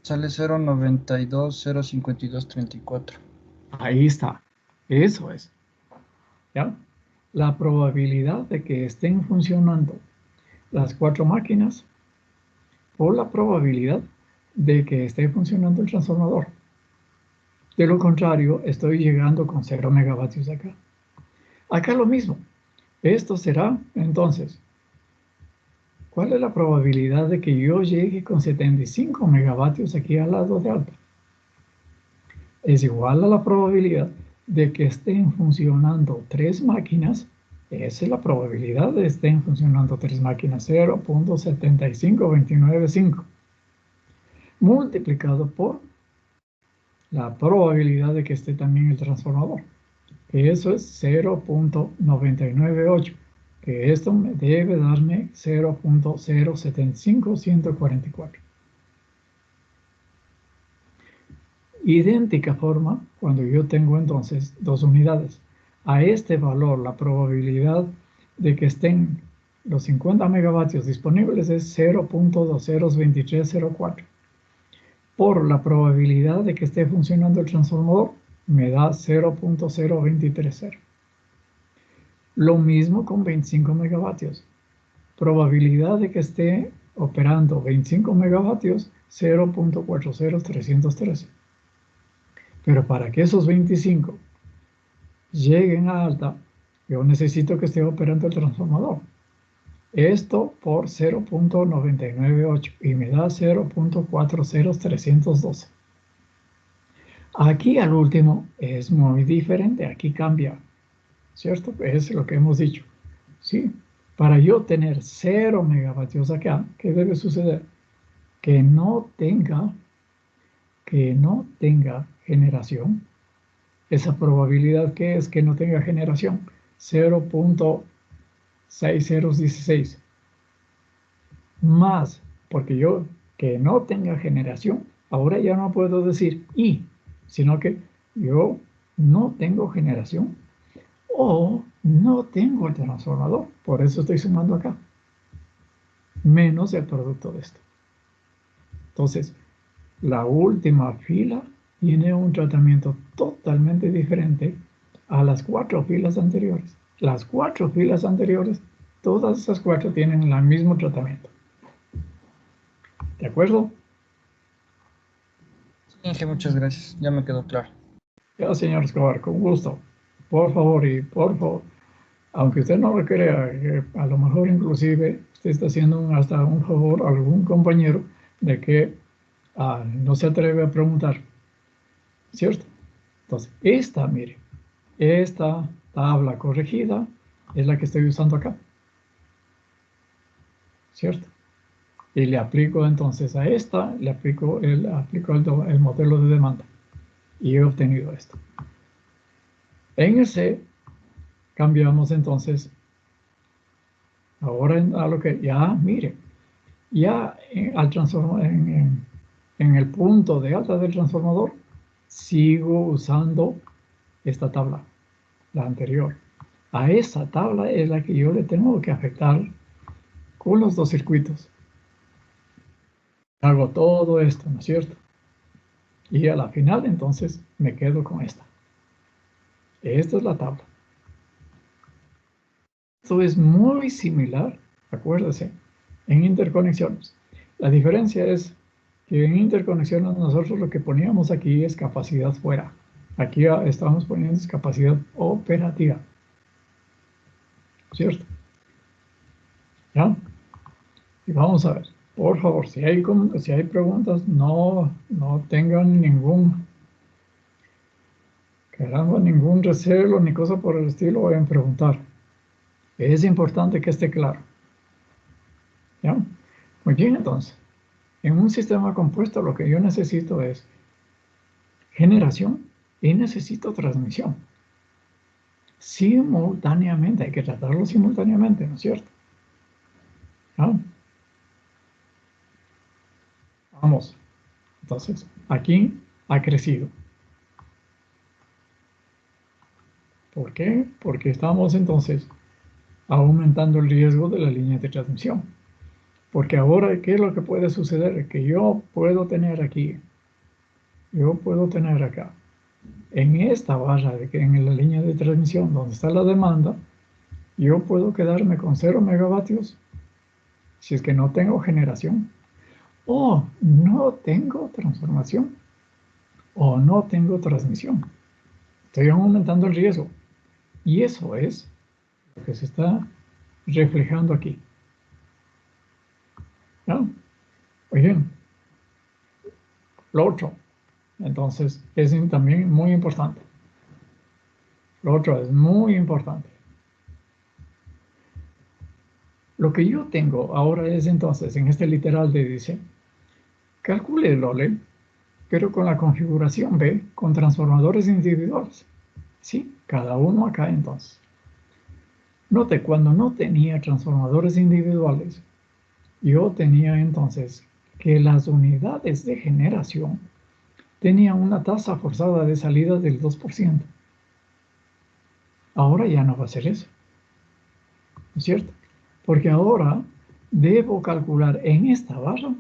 Sale 0.92, 0.5234. Ahí está. Eso es. ¿Ya? La probabilidad de que estén funcionando las 4 máquinas por la probabilidad de que esté funcionando el transformador. De lo contrario, estoy llegando con 0 megavatios acá. Acá lo mismo. Esto será, entonces, ¿cuál es la probabilidad de que yo llegue con 75 megavatios aquí al lado de alta? Es igual a la probabilidad de que estén funcionando 3 máquinas. Esa es la probabilidad de que estén funcionando 3 máquinas, 0.75295, multiplicado por la probabilidad de que esté también el transformador, que eso es 0.998, que esto me debe darme 0.075144. Idéntica forma, cuando yo tengo entonces 2 unidades, a este valor la probabilidad de que estén los 50 megavatios disponibles es 0.202304. Por la probabilidad de que esté funcionando el transformador, me da 0.0230. Lo mismo con 25 megavatios. Probabilidad de que esté operando 25 megavatios, 0.40313. Pero para que esos 25 lleguen a alta, yo necesito que esté operando el transformador. Esto por 0.998 y me da 0.40312. Aquí al último es muy diferente, aquí cambia, ¿cierto? Es lo que hemos dicho. Sí, para yo tener 0 megavatios acá, ¿qué debe suceder? Que no tenga generación. Esa probabilidad que es que no tenga generación, 0.6016. Más, porque yo que no tenga generación, ahora ya no puedo decir y, sino que yo no tengo generación o no tengo el transformador. Por eso estoy sumando acá, menos el producto de esto. Entonces, la última fila tiene un tratamiento totalmente diferente a las 4 filas anteriores. Las 4 filas anteriores, todas esas 4 tienen el mismo tratamiento. ¿De acuerdo? Inge, muchas gracias. Ya me quedó claro. Ya, señor Escobar, con gusto. Por favor, aunque usted no lo crea, a lo mejor inclusive usted está haciendo hasta un favor a algún compañero de que no se atreve a preguntar, ¿cierto? Entonces, mire, esta tabla corregida es la que estoy usando acá, ¿cierto? Y le aplico entonces a esta, le aplico el modelo de demanda y he obtenido esto. En el C cambiamos entonces ahora a lo que ya, mire, ya en el punto de alta del transformador sigo usando esta tabla, la anterior. A esa tabla es la que yo le tengo que afectar con los 2 circuitos. Hago todo esto, ¿no es cierto? Y a la final entonces me quedo con esta. Esta es la tabla. Esto es muy similar, acuérdese, en interconexiones. La diferencia es que en interconexiones nosotros lo que poníamos aquí es capacidad fuera. Aquí estamos poniendo capacidad operativa. ¿Cierto? ¿Ya? Y vamos a ver, por favor, si hay preguntas, no tengan ningún recelo ni cosa por el estilo en preguntar. Es importante que esté claro. ¿Ya? Muy bien, entonces. En un sistema compuesto lo que yo necesito es generación y necesito transmisión. Simultáneamente, hay que tratarlo simultáneamente, ¿no es cierto? ¿Ya? Vamos. Entonces, aquí ha crecido. ¿Por qué? Porque estamos entonces aumentando el riesgo de la línea de transmisión. Porque ahora, ¿qué es lo que puede suceder? Que yo puedo tener aquí, yo puedo tener acá, en esta barra, en la línea de transmisión donde está la demanda, yo puedo quedarme con 0 megavatios si es que no tengo generación, o no tengo transformación, o no tengo transmisión. Estoy aumentando el riesgo. Y eso es lo que se está reflejando aquí. ¿No? Oye, lo otro, entonces, es también muy importante. Lo otro es muy importante. Lo que yo tengo ahora es entonces, en este literal de dice, calcule el OLE, pero con la configuración B, con transformadores individuales. Sí, cada uno acá entonces. Note, cuando no tenía transformadores individuales, yo tenía entonces que las unidades de generación tenían una tasa forzada de salida del 2%. Ahora ya no va a ser eso, ¿no es cierto? Porque ahora debo calcular en esta barra,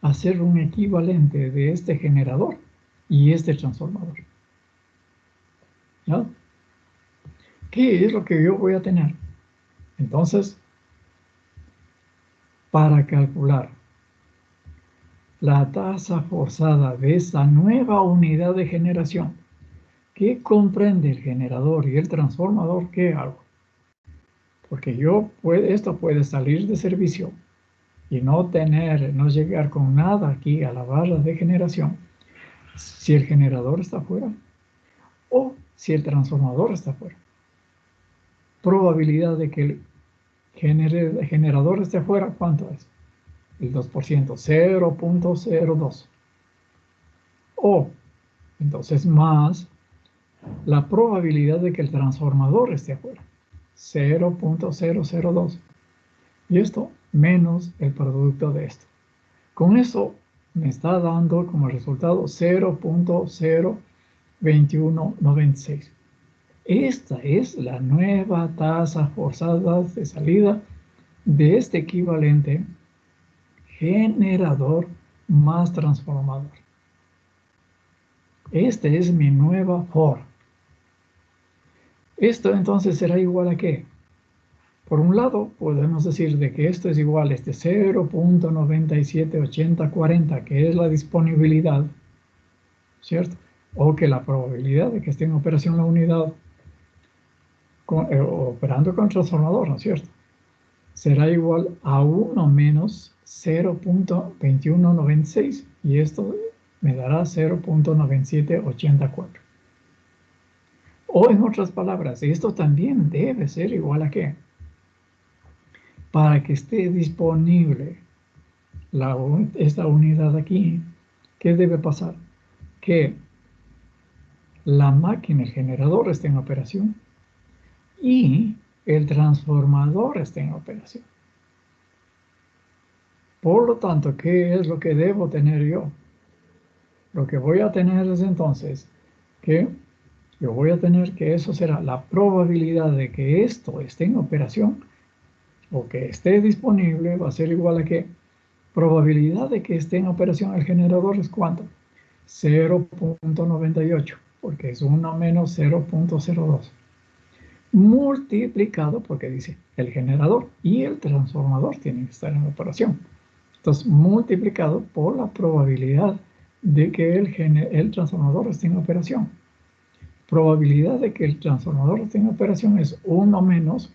hacer un equivalente de este generador y este transformador. ¿Ya? ¿Qué es lo que yo voy a tener? Entonces, para calcular la tasa forzada de esa nueva unidad de generación que comprende el generador y el transformador, ¿qué hago? Porque esto puede salir de servicio y no llegar con nada aquí a la barra de generación si el generador está fuera o si el transformador está fuera. Probabilidad de que el generador esté fuera, ¿cuánto es? El 2%, 0.02. O, entonces, más la probabilidad de que el transformador esté afuera, 0.002. Y esto menos el producto de esto. Con eso me está dando como resultado 0.02196. Esta es la nueva tasa forzada de salida de este equivalente generador más transformador. Este es mi nueva FOR. Esto entonces será igual a ¿qué? Por un lado, podemos decir de que esto es igual a este 0.978040, que es la disponibilidad, ¿cierto? O que la probabilidad de que esté en operación la unidad operando con transformador, ¿no es cierto? Será igual a 1 menos 0.2196 y esto me dará 0.9784. O en otras palabras, esto también debe ser igual a ¿qué? Para que esté disponible esta unidad aquí, ¿qué debe pasar? Que la máquina, el generador esté en operación y el transformador esté en operación. Por lo tanto, ¿qué es lo que debo tener yo? Lo que voy a tener es entonces que yo voy a tener que eso será la probabilidad de que esto esté en operación o que esté disponible va a ser igual a que probabilidad de que esté en operación el generador es ¿cuánto? 0.98, porque es 1 menos 0.02. Multiplicado, porque dice el generador y el transformador tienen que estar en operación. Entonces, multiplicado por la probabilidad de que el transformador esté en operación. Probabilidad de que el transformador esté en operación es 1 menos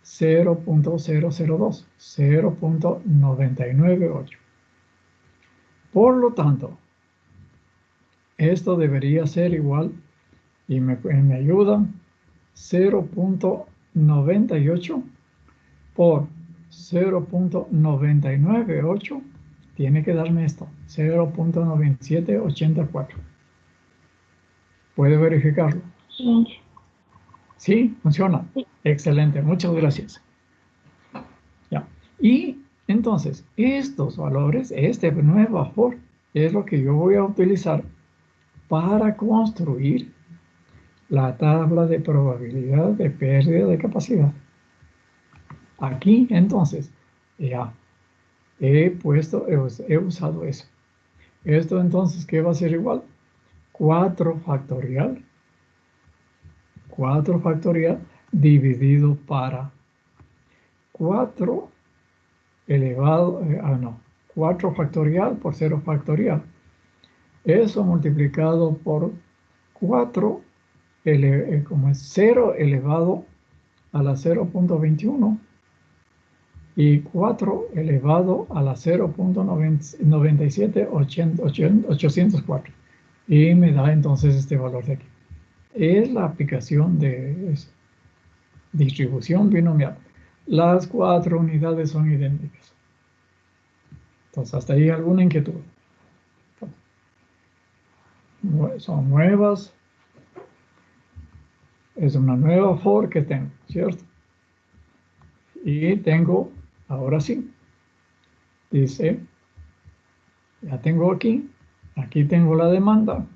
0.002, 0.998. Por lo tanto, esto debería ser igual, y me ayuda, 0.98 por 0.998, tiene que darme esto, 0.9784. ¿Puede verificarlo? Sí. ¿Sí? ¿Funciona? Sí. Excelente, muchas gracias. Ya. Y entonces, estos valores, este nuevo FOR, es lo que yo voy a utilizar para construir la tabla de probabilidad de pérdida de capacidad. Aquí, entonces, ya he usado eso. Esto, entonces, ¿qué va a ser igual? 4 factorial dividido para 4 elevado, 4 factorial por 0 factorial. Eso multiplicado por 4, como es 0 elevado a la 0.21 y 4 elevado a la 0.97804. Y me da entonces este valor de aquí. Es la aplicación de distribución binomial. Las 4 unidades son idénticas. Entonces, hasta ahí alguna inquietud. Son nuevas. Es una nueva for que tengo, ¿cierto? Y tengo, ahora sí, dice, ya tengo aquí tengo la demanda.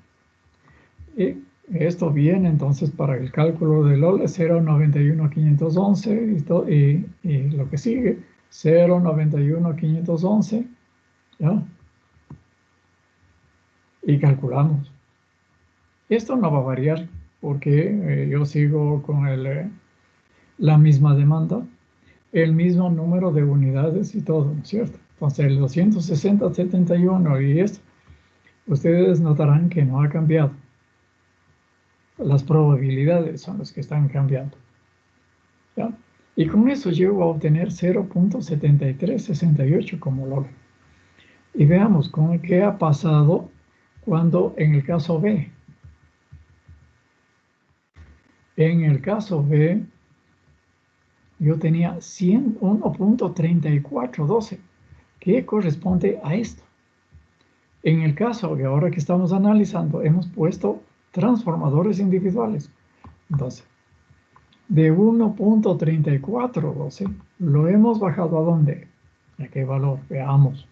Y esto viene entonces para el cálculo del LOL 0.91.511 y lo que sigue 0.91.511, ¿ya? Y calculamos. Esto no va a variar porque yo sigo con la misma demanda, el mismo número de unidades y todo, ¿no es cierto? Entonces el 260.71 y esto, ustedes notarán que no ha cambiado. Las probabilidades son las que están cambiando, ¿ya? Y con eso llego a obtener 0.7368 como LOL. Y veamos con qué ha pasado cuando en el caso B. En el caso B, yo tenía 101.3412, que corresponde a esto. En el caso que ahora que estamos analizando, hemos puesto transformadores individuales. Entonces, de 1.3412 lo hemos bajado ¿a dónde? ¿A qué valor? Veamos.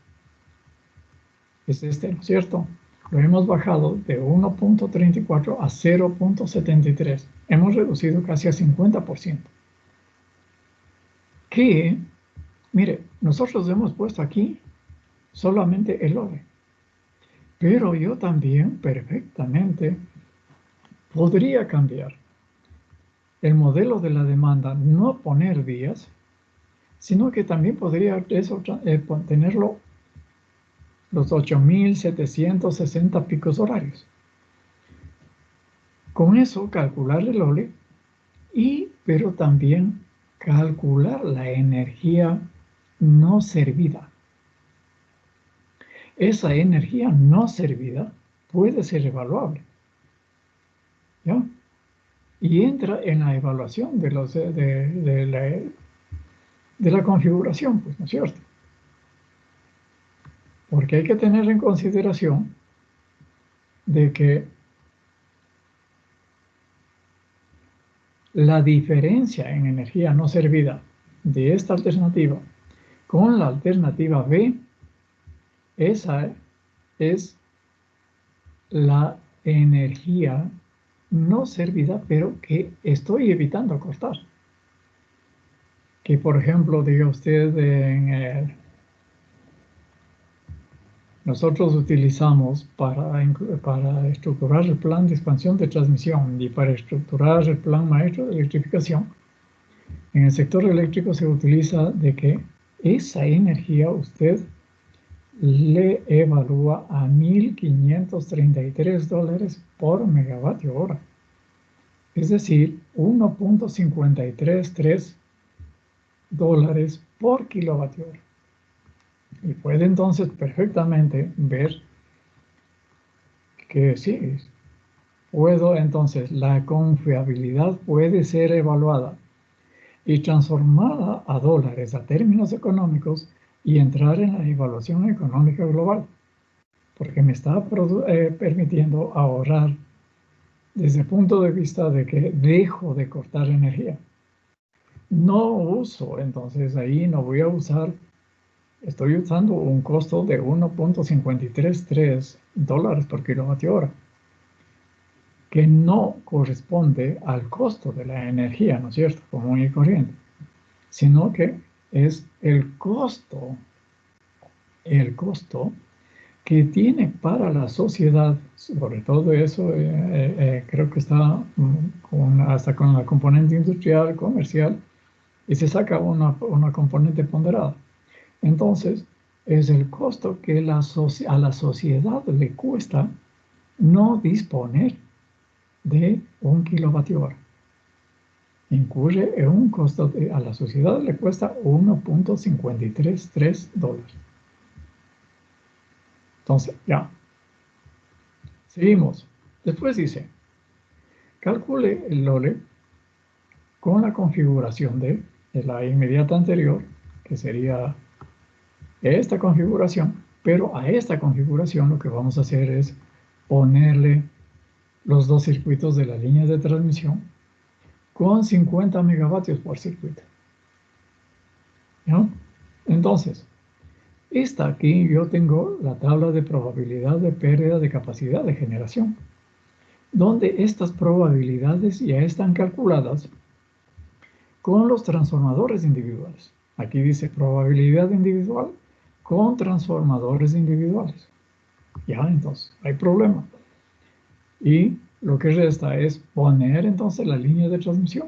Es este, ¿no es cierto? Lo hemos bajado de 1.34 a 0.73. Hemos reducido casi a 50%. Que, mire, nosotros hemos puesto aquí solamente el orden. Pero yo también perfectamente podría cambiar el modelo de la demanda, no poner días, sino que también podría tenerlo los 8.760 picos horarios. Con eso calcular el OLE, pero también calcular la energía no servida. Esa energía no servida puede ser evaluable, ¿ya? Y entra en la evaluación de la configuración, pues, ¿no es cierto? Porque hay que tener en consideración de que la diferencia en energía no servida de esta alternativa con la alternativa B, esa es la energía no servida, pero que estoy evitando cortar. Que, por ejemplo, diga usted, nosotros utilizamos para estructurar el plan de expansión de transmisión y para estructurar el plan maestro de electrificación. En el sector eléctrico se utiliza de que esa energía usted le evalúa a $1.533 por megavatio hora. Es decir, $1.533 por kilovatio hora. Y puede entonces perfectamente ver que sí, la confiabilidad puede ser evaluada y transformada a dólares a términos económicos y entrar en la evaluación económica global, porque me está permitiendo ahorrar desde el punto de vista de que dejo de cortar energía. No uso, entonces ahí no voy a usar, estoy usando un costo de $1.533 por kilovatio hora. que no corresponde al costo de la energía, ¿no es cierto?, común y corriente, sino que es el costo que tiene para la sociedad, sobre todo eso, creo que está hasta con la componente industrial, comercial, y se saca una componente ponderada. Entonces, es el costo que a la sociedad le cuesta no disponer de 1 kilovatio hora. Incurre en un costo, a la sociedad le cuesta $1.533. Entonces, ya. Seguimos. Después dice, calcule el LOLE con la configuración de la inmediata anterior, que sería esta configuración, pero a esta configuración lo que vamos a hacer es ponerle los dos circuitos de la línea de transmisión con 50 megavatios por circuito. ¿No? Entonces, aquí yo tengo la tabla de probabilidad de pérdida de capacidad de generación, donde estas probabilidades ya están calculadas con los transformadores individuales. Aquí dice probabilidad individual con transformadores individuales. Ya, entonces, hay problema. Y lo que resta es poner entonces la línea de transmisión.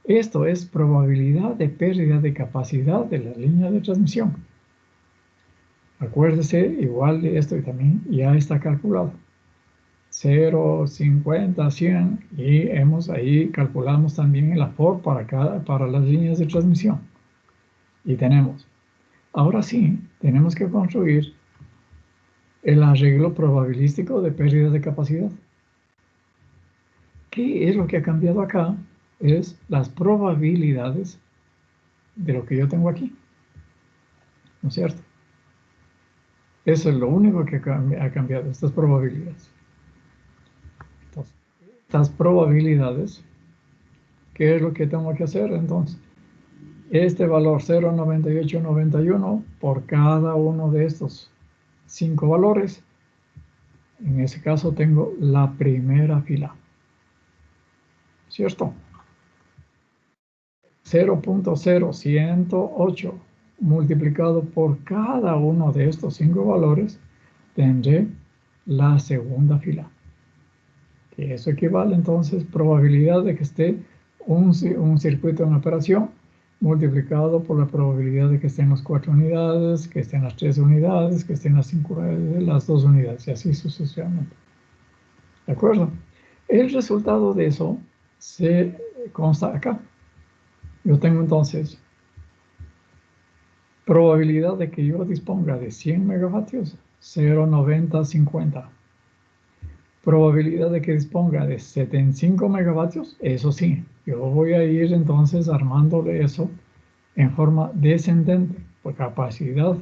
Esto es probabilidad de pérdida de capacidad de la línea de transmisión. Acuérdese, igual de esto y también ya está calculado. 0, 50, 100 y ahí calculamos también el AFOR para las líneas de transmisión. Y tenemos, ahora sí, tenemos que construir el arreglo probabilístico de pérdida de capacidad. ¿Qué es lo que ha cambiado acá? Es las probabilidades de lo que yo tengo aquí. ¿No es cierto? Eso es lo único que ha cambiado, estas probabilidades. Entonces, estas probabilidades, ¿qué es lo que tengo que hacer? Entonces, este valor 0,9891 por cada uno de estos 5 valores, en ese caso tengo la primera fila. ¿Cierto? 0.0108 multiplicado por cada uno de estos 5 valores, tendré la segunda fila. Que eso equivale entonces probabilidad de que esté un circuito en operación multiplicado por la probabilidad de que estén las 4 unidades, que estén las 3 unidades, que estén las 2 unidades, y así sucesivamente. ¿De acuerdo? El resultado de eso se consta acá. Yo tengo entonces probabilidad de que yo disponga de 100 megavatios, 0,9050. Probabilidad de que disponga de 75 megavatios, eso sí, yo voy a ir entonces armándole eso en forma descendente, por capacidad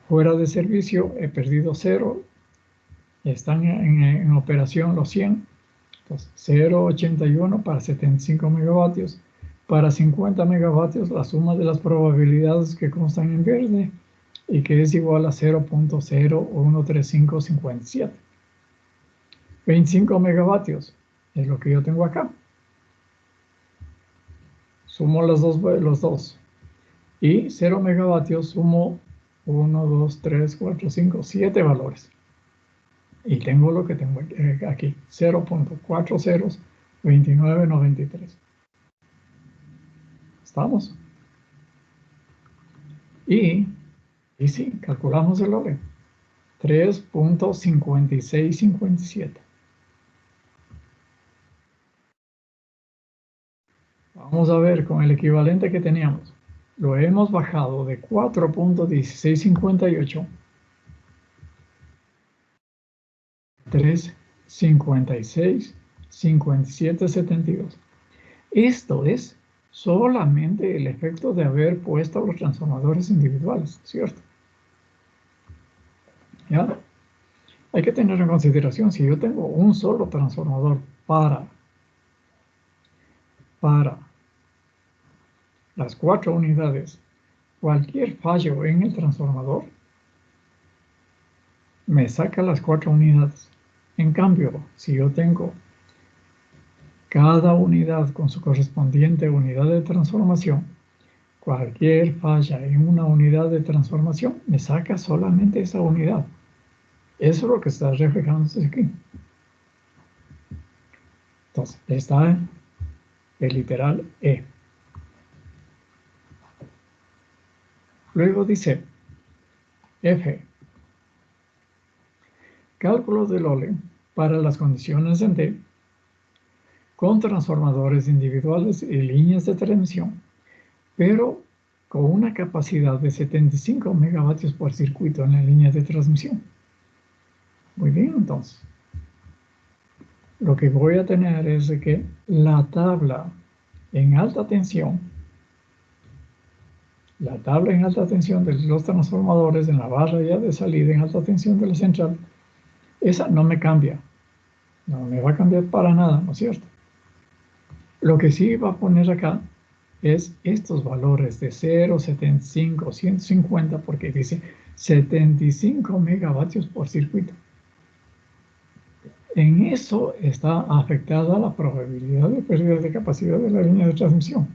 fuera de servicio, he perdido 0, están en operación los 100, entonces 0,81 para 75 megavatios, para 50 megavatios la suma de las probabilidades que constan en verde y que es igual a 0.013557. 25 megavatios es lo que yo tengo acá. Sumo los dos. Y 0 megavatios sumo 1, 2, 3, 4, 5, 7 valores. Y tengo lo que tengo aquí. 0.402993. ¿Estamos? Y sí, calculamos el orden. 3.5657. Vamos a ver con el equivalente que teníamos. Lo hemos bajado de 4.1658 3.56.57.72. Esto es solamente el efecto de haber puesto los transformadores individuales, ¿cierto? ¿Ya? Hay que tener en consideración, si yo tengo un solo transformador para las 4 unidades, cualquier fallo en el transformador me saca las 4 unidades. En cambio, si yo tengo cada unidad con su correspondiente unidad de transformación, cualquier falla en una unidad de transformación me saca solamente esa unidad. Eso es lo que está reflejándose aquí. Entonces, está el literal E. Luego dice F. Cálculo del OLE para las condiciones en D con transformadores individuales y líneas de transmisión, pero con una capacidad de 75 megavatios por circuito en la línea de transmisión. Muy bien, entonces. Lo que voy a tener es de que la tabla en alta tensión, de los transformadores en la barra ya de salida en alta tensión de la central, esa no me cambia. No me va a cambiar para nada, ¿no es cierto? Lo que sí va a poner acá es estos valores de 0, 75, 150, porque dice 75 megavatios por circuito. En eso está afectada la probabilidad de pérdida de capacidad de la línea de transmisión.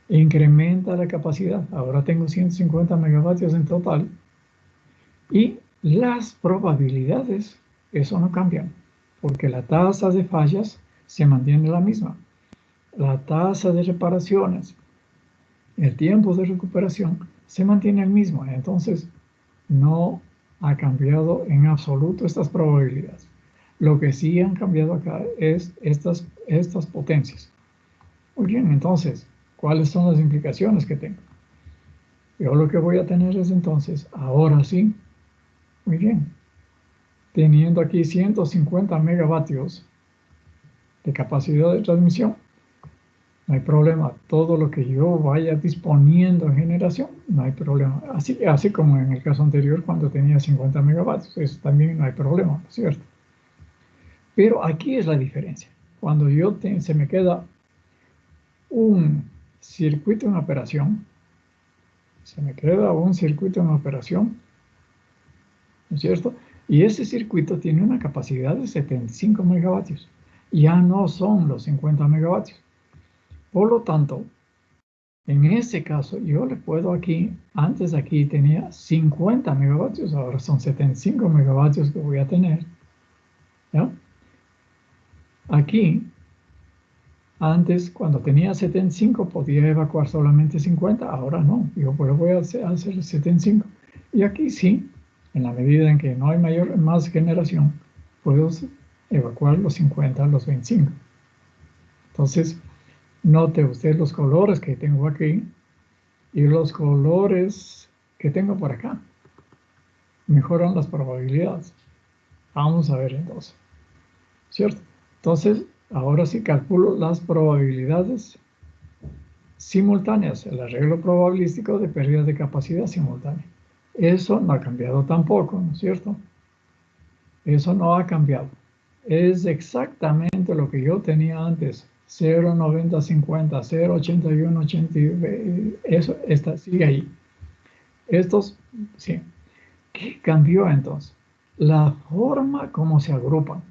Incrementa la capacidad. Ahora tengo 150 megavatios en total. Y las probabilidades, eso no cambian, porque la tasa de fallas se mantiene la misma. La tasa de reparaciones, el tiempo de recuperación, se mantiene el mismo. Entonces, no ha cambiado en absoluto estas probabilidades. Lo que sí han cambiado acá es estas potencias. Muy bien, entonces, ¿cuáles son las implicaciones que tengo? Yo lo que voy a tener es entonces, ahora sí, muy bien, teniendo aquí 150 megavatios de capacidad de transmisión, no hay problema. Todo lo que yo vaya disponiendo en generación, no hay problema. Así como en el caso anterior cuando tenía 50 megavatios, eso también no hay problema, ¿no es cierto? Pero aquí es la diferencia. Cuando se me queda un circuito en operación, ¿no es cierto? Y ese circuito tiene una capacidad de 75 megavatios. Ya no son los 50 megavatios. Por lo tanto, en ese caso, yo le puedo antes aquí tenía 50 megavatios, ahora son 75 megavatios que voy a tener. ¿Ya? Aquí, antes, cuando tenía 75, podía evacuar solamente 50, ahora no, yo voy a hacer 75. Y aquí sí, en la medida en que no hay más generación, puedo evacuar los 50, los 25. Entonces, note usted los colores que tengo aquí y los colores que tengo por acá. Mejoran las probabilidades. Vamos a ver entonces, ¿cierto? Entonces, ahora sí calculo las probabilidades simultáneas, el arreglo probabilístico de pérdida de capacidad simultánea. Eso no ha cambiado tampoco, ¿no es cierto? Eso no ha cambiado. Es exactamente lo que yo tenía antes. 0,90, 50, 0,81, 80, eso sigue ahí. Estos, sí. ¿Qué cambió entonces? La forma como se agrupan.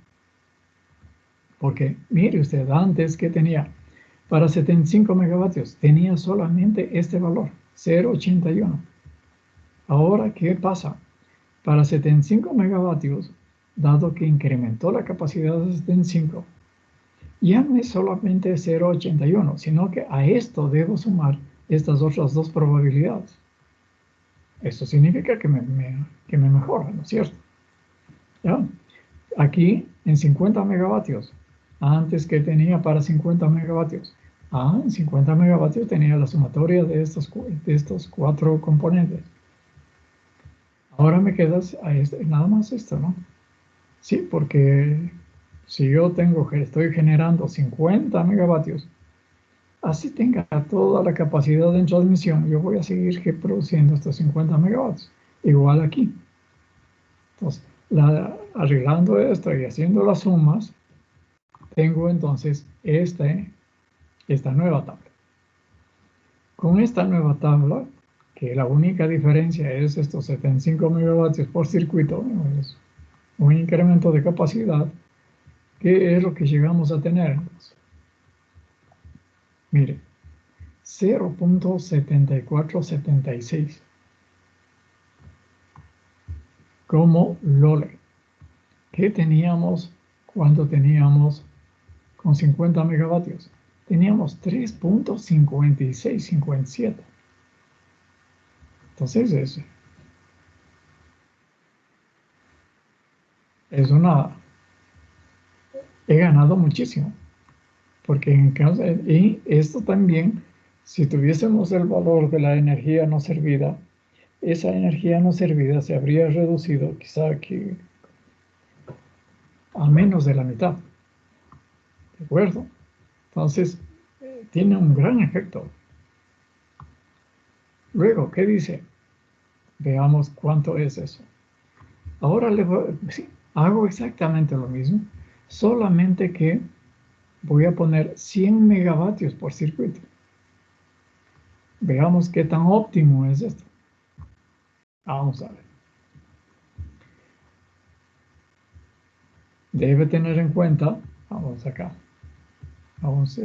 Porque mire usted, antes que tenía para 75 megavatios, tenía solamente este valor, 0,81. Ahora, ¿qué pasa? Para 75 megavatios, dado que incrementó la capacidad de 75, ya no es solamente 0,81, sino que a esto debo sumar estas otras dos probabilidades. Esto significa que me mejora, ¿no es cierto? ¿Ya? Aquí en 50 megavatios, antes que tenía para 50 megavatios. En 50 megavatios tenía la sumatoria de estos cuatro componentes. Ahora me queda nada más esto, ¿no? Sí, porque si yo estoy generando 50 megavatios, así tenga toda la capacidad de transmisión, yo voy a seguir produciendo estos 50 megavatios. Igual aquí. Entonces, arreglando esto y haciendo las sumas, tengo entonces esta nueva tabla. Con esta nueva tabla, que la única diferencia es estos 75 megavatios por circuito, un incremento de capacidad, ¿qué es lo que llegamos a tener? Entonces, mire, 0.7476 como LOLE. ¿Qué teníamos cuando teníamos con 50 megavatios? Teníamos 3.5657. Entonces es una... He ganado muchísimo. Porque en caso, y esto también, si tuviésemos el valor de la energía no servida, esa energía no servida se habría reducido quizá que a menos de la mitad. ¿De acuerdo? Entonces, tiene un gran efecto. Luego, ¿qué dice? Veamos cuánto es eso. Ahora sí, hago exactamente lo mismo, solamente que voy a poner 100 megavatios por circuito. Veamos qué tan óptimo es esto. Vamos a ver. Debe tener en cuenta, vamos acá, vamos,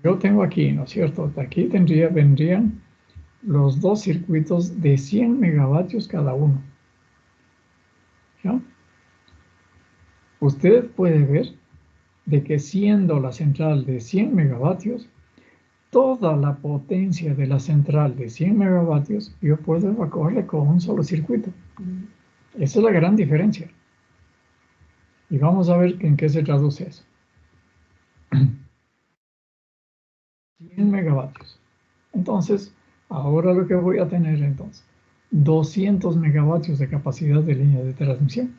yo tengo aquí, ¿no es cierto? Aquí vendrían los dos circuitos de 100 megavatios cada uno. ¿Ya? Usted puede ver de que siendo la central de 100 megavatios, toda la potencia de la central de 100 megavatios, yo puedo evacuarle con un solo circuito. Esa es la gran diferencia. Y vamos a ver en qué se traduce eso. 100 megavatios. Entonces, ahora lo que voy a tener entonces, 200 megavatios de capacidad de línea de transmisión.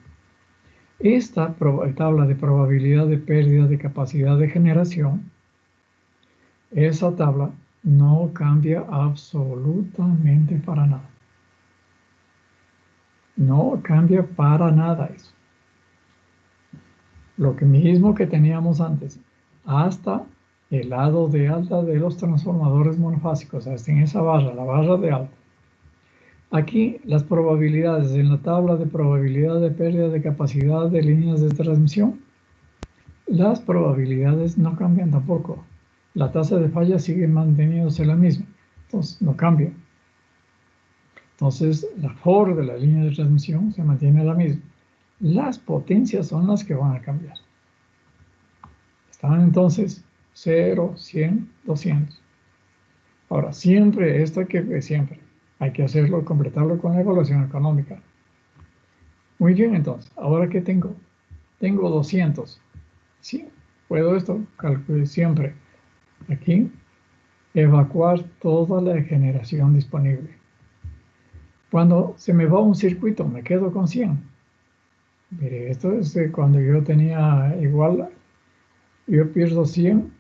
Esta tabla de probabilidad de pérdida de capacidad de generación, esa tabla no cambia absolutamente para nada. No cambia para nada eso. Lo mismo que teníamos antes, hasta el lado de alta de los transformadores monofásicos, hasta en esa barra, la barra de alta. Aquí las probabilidades en la tabla de probabilidad de pérdida de capacidad de líneas de transmisión, las probabilidades no cambian tampoco. La tasa de falla sigue manteniéndose la misma, entonces no cambia. Entonces la FOR de la línea de transmisión se mantiene la misma. Las potencias son las que van a cambiar. Están entonces 0, 100, 200. Ahora, siempre hay que hacerlo, completarlo con la evaluación económica. Muy bien, entonces, ¿ahora qué tengo? Tengo 200. Sí, puedo esto, calcular siempre. Aquí, evacuar toda la generación disponible. Cuando se me va un circuito, me quedo con 100. Mire, esto es cuando yo tenía igual, yo pierdo 100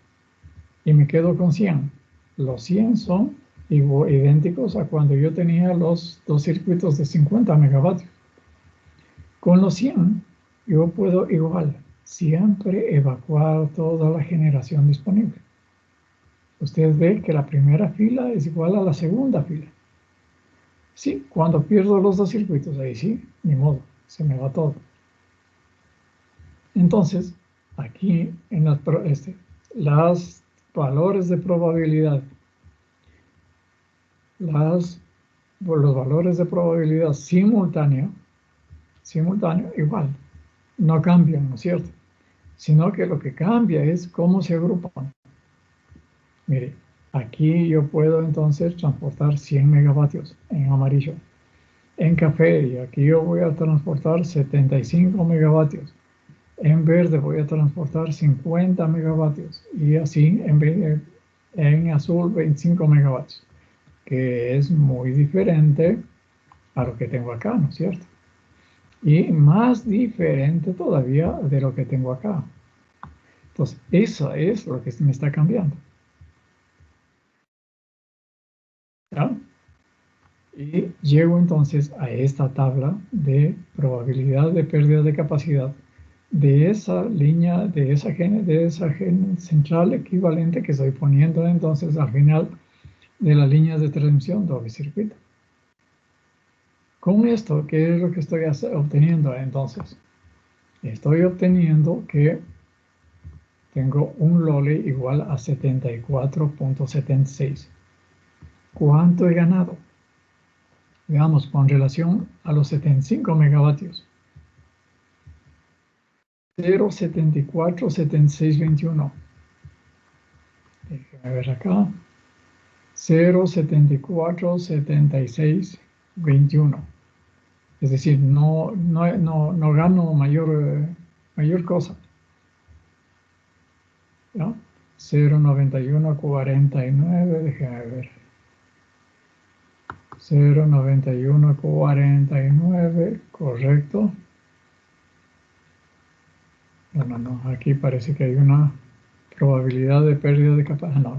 y me quedo con 100. Los 100 son idénticos a cuando yo tenía los dos circuitos de 50 megavatios. Con los 100, yo puedo igual siempre evacuar toda la generación disponible. Usted ve que la primera fila es igual a la segunda fila. Sí, cuando pierdo los dos circuitos, ahí sí, ni modo, se me va todo. Entonces, aquí en los valores de probabilidad, los valores de probabilidad simultáneo, igual, no cambian, ¿no es cierto? Sino que lo que cambia es cómo se agrupan. Mire, aquí yo puedo entonces transportar 100 megavatios en amarillo. En café, y aquí yo voy a transportar 75 megavatios. En verde voy a transportar 50 megavatios. Y así en azul 25 megavatios. Que es muy diferente a lo que tengo acá, ¿no es cierto? Y más diferente todavía de lo que tengo acá. Entonces, eso es lo que me está cambiando. ¿Ya? Y llego entonces a esta tabla de probabilidad de pérdida de capacidad de esa línea, de esa central equivalente que estoy poniendo entonces al final de las líneas de transmisión doble circuito. Con esto, ¿qué es lo que estoy obteniendo entonces? Estoy obteniendo que tengo un LOLE igual a 74.76. ¿Cuánto he ganado? Veamos, con relación a los 75 megavatios. 0,747621. Déjenme ver acá. 0,747621. Es decir, no gano mayor cosa. ¿Ya? 0,9149, déjenme ver. 0,9149, correcto. No, aquí parece que hay una probabilidad de pérdida de capacidad.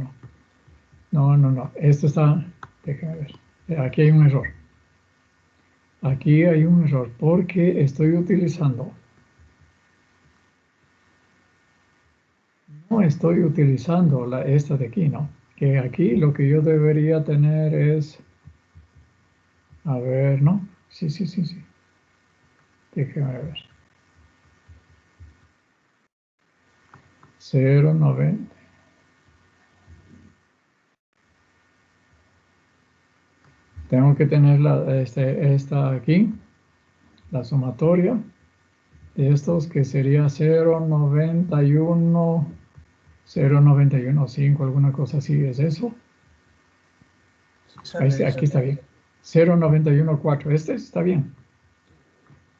No, esto está, déjenme ver. Aquí hay un error. Aquí hay un error porque estoy utilizando. No estoy utilizando esta de aquí, ¿no? Que aquí lo que yo debería tener es. A ver, ¿no? Sí. Déjenme ver. 0,90. Tengo que tener esta aquí, la sumatoria de estos que sería 0,91, 0,915, alguna cosa así, ¿es eso? Aquí está bien. 0,914, este está bien.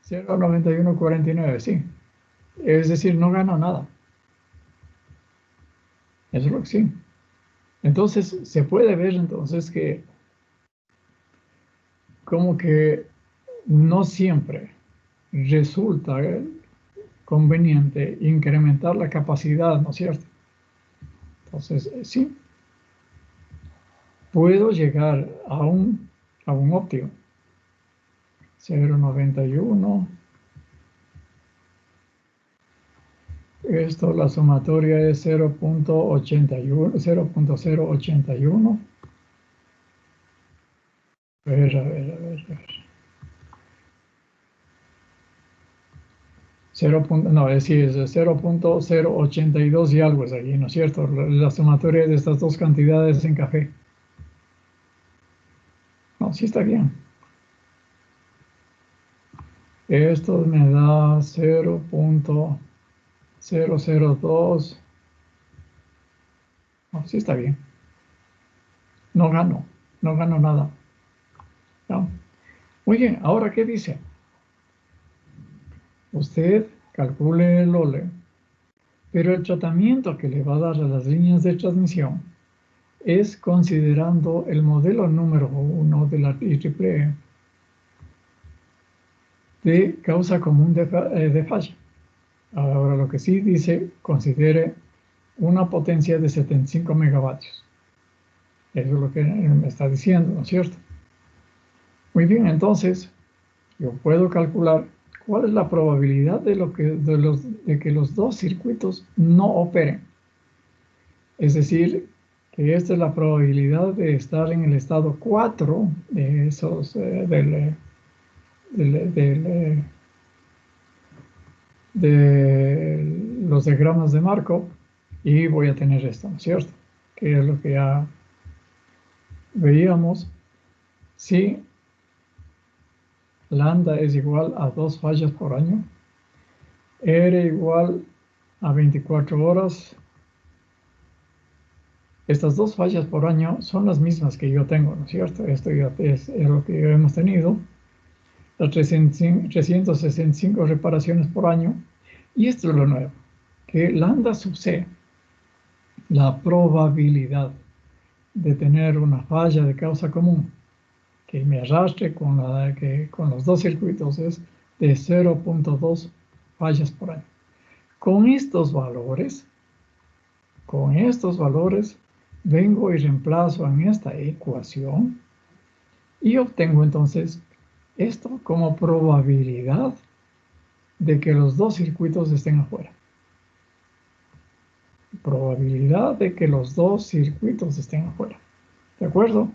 0,9149, sí. Es decir, no gano nada. Eso es lo que sí. Entonces, se puede ver entonces que como que no siempre resulta conveniente incrementar la capacidad, ¿no es cierto? Entonces, sí, puedo llegar a un óptimo. 0,91. Esto, la sumatoria es 0,81, 0,081. A ver. 0. No, es decir, es 0,082 y algo es aquí, ¿no es cierto? La sumatoria de estas dos cantidades en café. No, sí está bien. Esto me da 0,002. No, sí está bien. No gano nada. ¿No? Muy bien, ahora, ¿qué dice? Usted calcule el OLE, pero el tratamiento que le va a dar a las líneas de transmisión es considerando el modelo número 1 de la IEEE de causa común de falla. Ahora, lo que sí dice, considere una potencia de 75 megavatios. Eso es lo que me está diciendo, ¿no es cierto? Muy bien, entonces, yo puedo calcular cuál es la probabilidad de que los dos circuitos no operen. Es decir, que esta es la probabilidad de estar en el estado 4 de esos, de los diagramas de Markov, y voy a tener esto, ¿no es cierto? Que es lo que ya veíamos. Si lambda es igual a 2 fallas por año, R igual a 24 horas, estas 2 fallas por año son las mismas que yo tengo, ¿no es cierto? Esto ya es lo que hemos tenido. Las 365 reparaciones por año. Y esto es lo nuevo, que lambda sub c, la probabilidad de tener una falla de causa común que me arrastre con los dos circuitos es de 0,2 fallas por año. Con estos valores, vengo y reemplazo en esta ecuación y obtengo entonces esto como probabilidad de que los dos circuitos estén afuera. Probabilidad de que los dos circuitos estén afuera. ¿De acuerdo?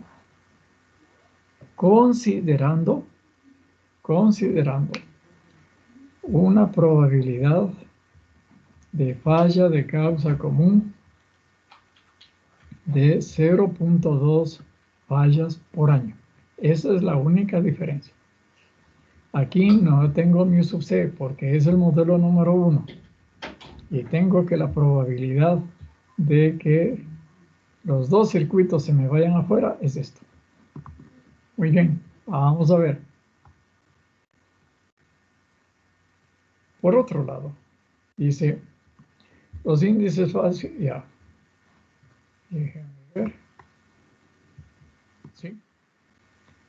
Considerando considerando una probabilidad de falla de causa común de 0.2 fallas por año. Esa es la única diferencia. Aquí no tengo mu sub c porque es el modelo número 1. Y tengo que la probabilidad de que los dos circuitos se me vayan afuera es esto. Muy bien, vamos a ver. Por otro lado, dice los índices fáciles, ya. Déjenme ver. ¿Sí?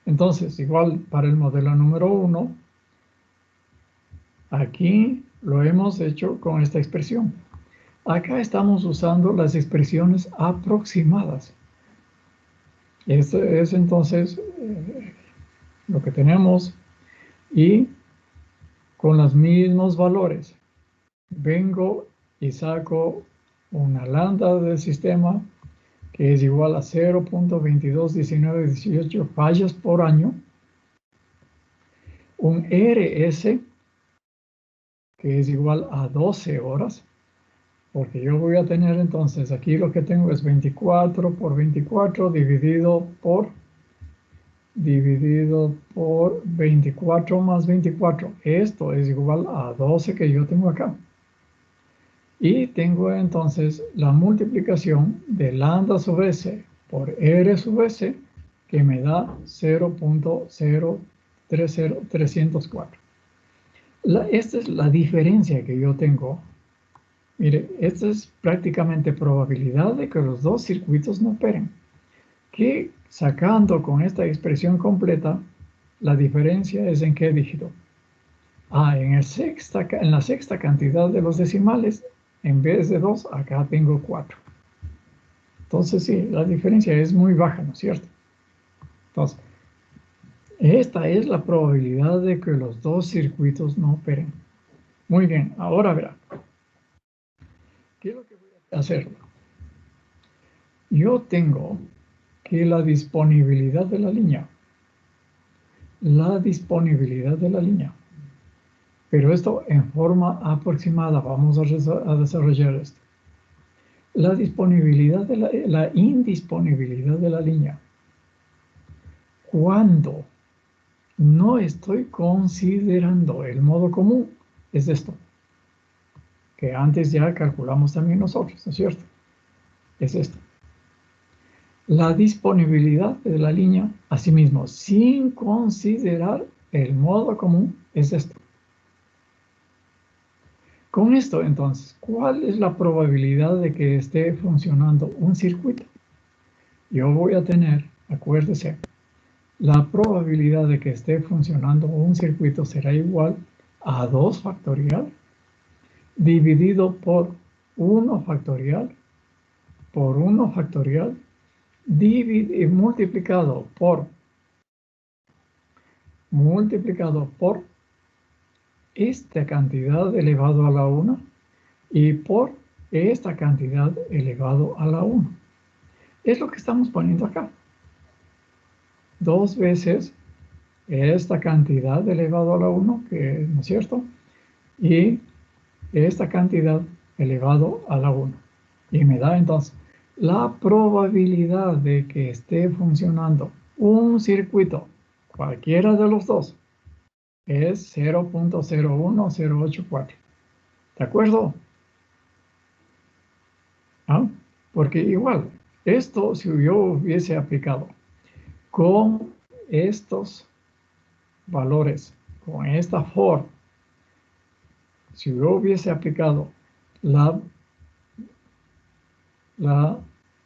Entonces, igual para el modelo número 1, aquí lo hemos hecho con esta expresión. Acá estamos usando las expresiones aproximadas. Esto es entonces lo que tenemos y con los mismos valores. Vengo y saco una lambda del sistema que es igual a 0.221918 fallas por año. Un RS que es igual a 12 horas. Porque yo voy a tener entonces, aquí lo que tengo es 24 por 24 dividido por 24 más 24. Esto es igual a 12 que yo tengo acá. Y tengo entonces la multiplicación de lambda sub s por r sub s que me da 0.030304. Esta es la diferencia que yo tengo. Mire, esta es prácticamente probabilidad de que los dos circuitos no operen. Que sacando con esta expresión completa, la diferencia es en qué dígito. En la sexta cantidad de los decimales, en vez de 2, acá tengo 4. Entonces sí, la diferencia es muy baja, ¿no es cierto? Entonces, esta es la probabilidad de que los dos circuitos no operen. Muy bien, ahora verá. ¿Qué es lo que voy a hacer? Yo tengo que la disponibilidad de la línea. Pero esto en forma aproximada. Vamos a desarrollar esto. La indisponibilidad de la línea. Cuando no estoy considerando el modo común, es esto. Que antes ya calculamos también nosotros, ¿no es cierto? Es esto. La disponibilidad de la línea, asimismo, sin considerar el modo común, es esto. Con esto, entonces, ¿cuál es la probabilidad de que esté funcionando un circuito? Yo voy a tener, acuérdese, la probabilidad de que esté funcionando un circuito será igual a 2 factorial dividido por 1 factorial por 1 factorial multiplicado por esta cantidad elevado a la 1 y por esta cantidad elevado a la 1. Es lo que estamos poniendo acá. 2 veces esta cantidad elevado a la 1, que ¿no es cierto? Y esta cantidad elevado a la 1. Y me da entonces la probabilidad de que esté funcionando un circuito, cualquiera de los dos, es 0.01084. ¿De acuerdo? Porque igual, esto si yo hubiese aplicado con estos valores, con esta for, si yo hubiese aplicado la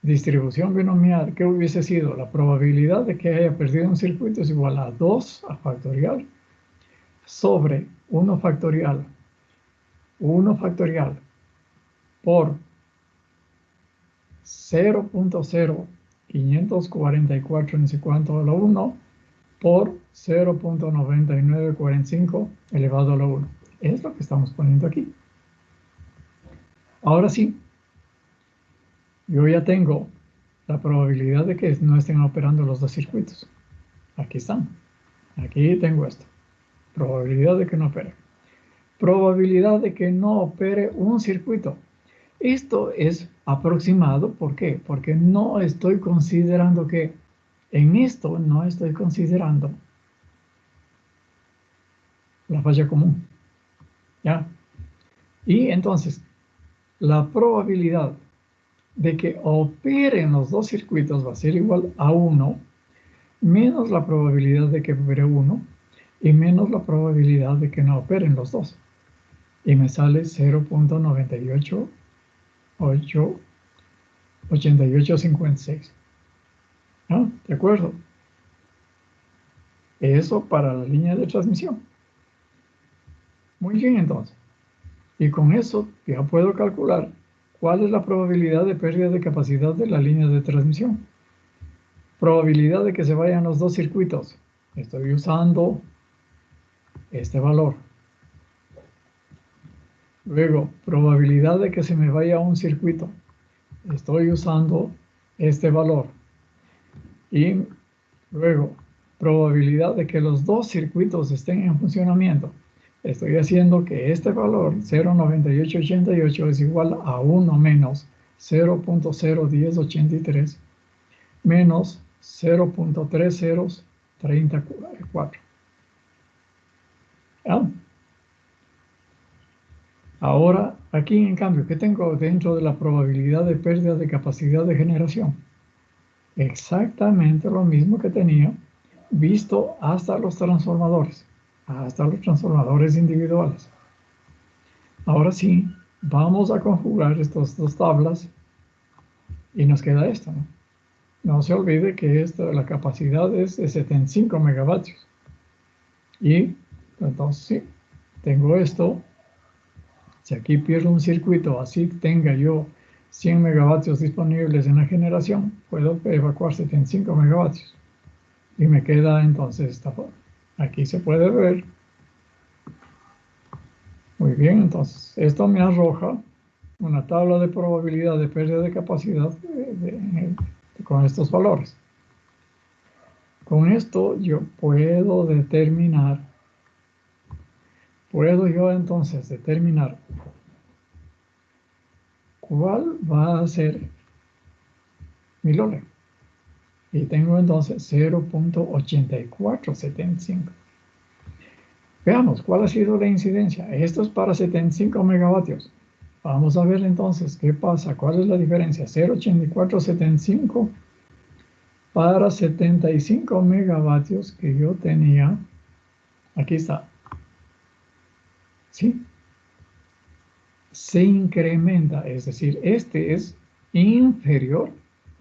distribución binomial, ¿qué hubiese sido? La probabilidad de que haya perdido un circuito es igual a 2 a factorial sobre 1 factorial por 0.0544 no sé cuánto a la 1 por 0.9945 elevado a la 1. Es lo que estamos poniendo aquí. Ahora sí, yo ya tengo la probabilidad de que no estén operando los dos circuitos. Aquí están. Aquí tengo esto. Probabilidad de que no opere. Probabilidad de que no opere un circuito. Esto es aproximado. ¿Por qué? Porque no estoy considerando que en esto no estoy considerando la falla común. ¿Ya? Y entonces, la probabilidad de que operen los dos circuitos va a ser igual a 1 menos la probabilidad de que opere uno y menos la probabilidad de que no operen los dos. Y me sale 0.98856. ¿No? ¿De acuerdo? Eso para la línea de transmisión. Muy bien, entonces. Y con eso ya puedo calcular cuál es la probabilidad de pérdida de capacidad de la línea de transmisión. Probabilidad de que se vayan los dos circuitos. Estoy usando este valor. Luego, probabilidad de que se me vaya un circuito. Estoy usando este valor. Y luego, probabilidad de que los dos circuitos estén en funcionamiento. Estoy haciendo que este valor, 0.9888, es igual a 1 menos 0.01083 menos 0.3034. ¿Ya? Ahora, aquí en cambio, ¿qué tengo dentro de la probabilidad de pérdida de capacidad de generación? Exactamente lo mismo que tenía visto hasta los transformadores individuales. Ahora sí, vamos a conjugar estas dos tablas y nos queda esto, ¿no? No se olvide que la capacidad es de 75 megavatios. Y entonces, sí, tengo esto. Si aquí pierdo un circuito, así tenga yo 100 megavatios disponibles en la generación, puedo evacuar 75 megavatios. Y me queda entonces esta forma. Aquí se puede ver. Muy bien, entonces esto me arroja una tabla de probabilidad de pérdida de capacidad con estos valores. Con esto yo puedo entonces determinar cuál va a ser mi LOLE. Y tengo entonces 0.8475. Veamos, ¿cuál ha sido la incidencia? Esto es para 75 megavatios. Vamos a ver entonces qué pasa, cuál es la diferencia. 0.8475 para 75 megavatios que yo tenía. Aquí está. ¿Sí? Se incrementa, es decir, este es inferior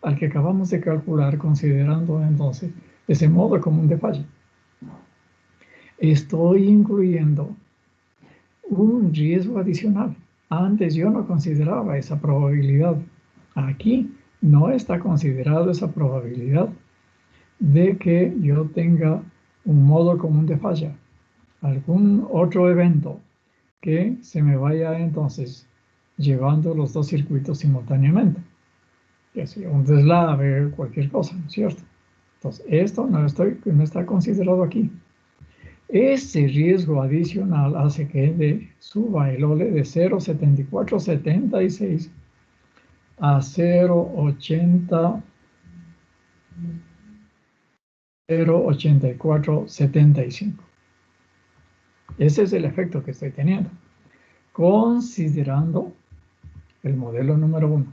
al que acabamos de calcular considerando entonces ese modo común de falla. Estoy incluyendo un riesgo adicional. Antes yo no consideraba esa probabilidad. Aquí no está considerada esa probabilidad de que yo tenga un modo común de falla. Algún otro evento que se me vaya entonces llevando los dos circuitos simultáneamente. Que sea un deslave, cualquier cosa, ¿no es cierto? Entonces, esto no está considerado aquí. Ese riesgo adicional hace que suba el OLE de 0.7476 a 0.8475. Ese es el efecto que estoy teniendo, considerando el modelo número 1.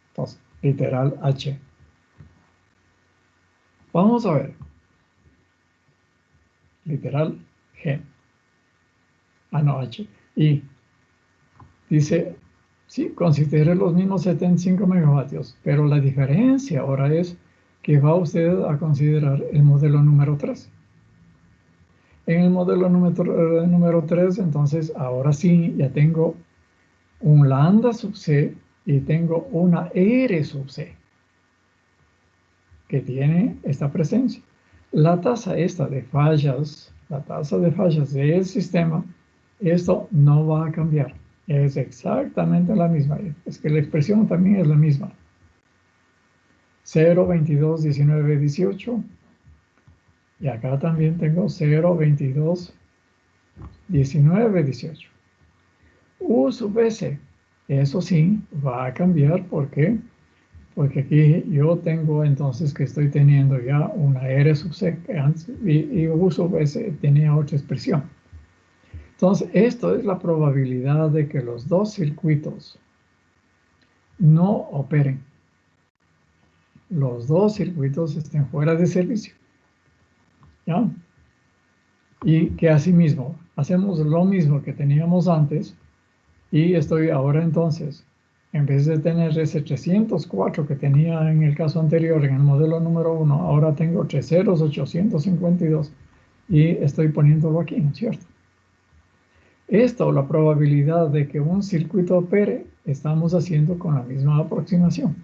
Entonces, literal H. Vamos a ver. Literal G. No, H. Y dice, sí, considere los mismos 75 megavatios, pero la diferencia ahora es que va usted a considerar el modelo número 3. En el modelo número 3, entonces, ahora sí, ya tengo un lambda sub C y tengo una R sub C que tiene esta presencia. La tasa esta de fallas, la tasa de fallas del sistema, esto no va a cambiar. Es exactamente la misma. Es que la expresión también es la misma. 0, 22, 19, 18 Y acá también tengo 0, 22, 19, 18. U sub S, eso sí, va a cambiar. ¿Por qué? Porque aquí yo tengo entonces que estoy teniendo ya una R sub C, que antes, y U sub S tenía otra expresión. Entonces, esto es la probabilidad de que los dos circuitos no operen. Los dos circuitos estén fuera de servicio. ¿Ya? Y que asimismo hacemos lo mismo que teníamos antes y estoy ahora entonces, en vez de tener ese 304 que tenía en el caso anterior, en el modelo número 1, ahora tengo 3 ceros, 852 y estoy poniéndolo aquí, ¿no es cierto? Esto, la probabilidad de que un circuito opere, estamos haciendo con la misma aproximación.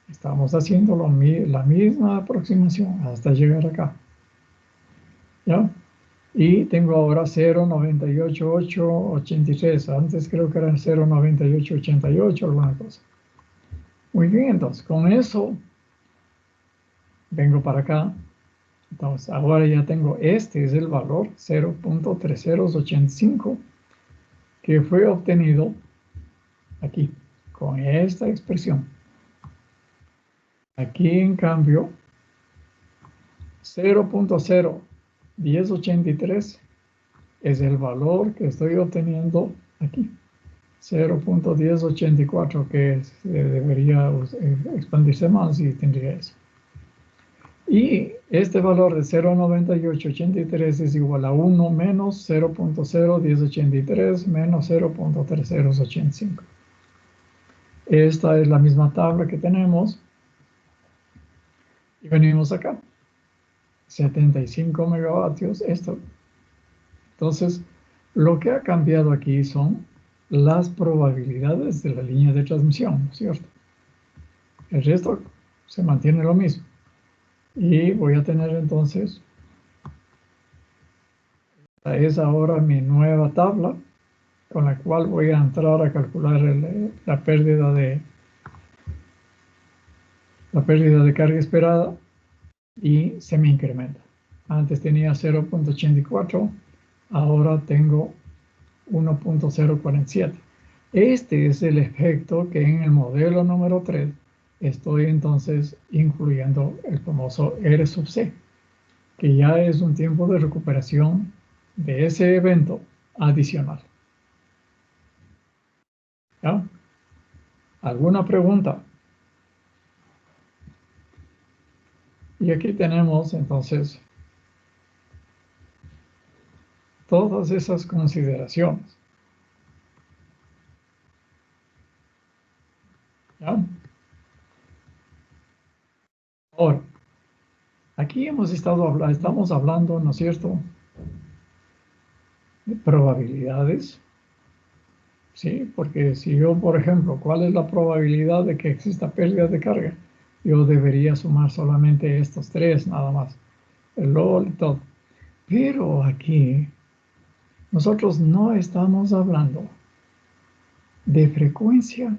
Estamos haciendo la misma aproximación hasta llegar acá. ¿Ya? Y tengo ahora 0,98883. Antes creo que era 0,9888, alguna cosa. Muy bien, entonces con eso vengo para acá. Entonces ahora ya tengo, este es el valor 0.3085 que fue obtenido aquí con esta expresión. Aquí en cambio 0.01083 es el valor que estoy obteniendo aquí. 0.1084 que debería expandirse más y tendría eso. Y este valor de 0.9883 es igual a 1 menos 0.01083 menos 0.3085. Esta es la misma tabla que tenemos. Y venimos acá. 75 megavatios, esto. Entonces, lo que ha cambiado aquí son las probabilidades de la línea de transmisión, ¿no es cierto? El resto se mantiene lo mismo. Y voy a tener entonces, esta es ahora mi nueva tabla, con la cual voy a entrar a calcular la pérdida de carga esperada y se me incrementa. Antes tenía 0.84, ahora tengo 1.047. Este es el efecto que en el modelo número 3 estoy entonces incluyendo el famoso R sub C, que ya es un tiempo de recuperación de ese evento adicional. ¿Ya? ¿Alguna pregunta? Y aquí tenemos entonces todas esas consideraciones. ¿Ya? Ahora, aquí estamos hablando, ¿no es cierto?, de probabilidades. Sí, porque si yo, por ejemplo, ¿cuál es la probabilidad de que exista pérdida de carga? Yo debería sumar solamente estos tres nada más, el LOL y todo. Pero aquí nosotros no estamos hablando de frecuencia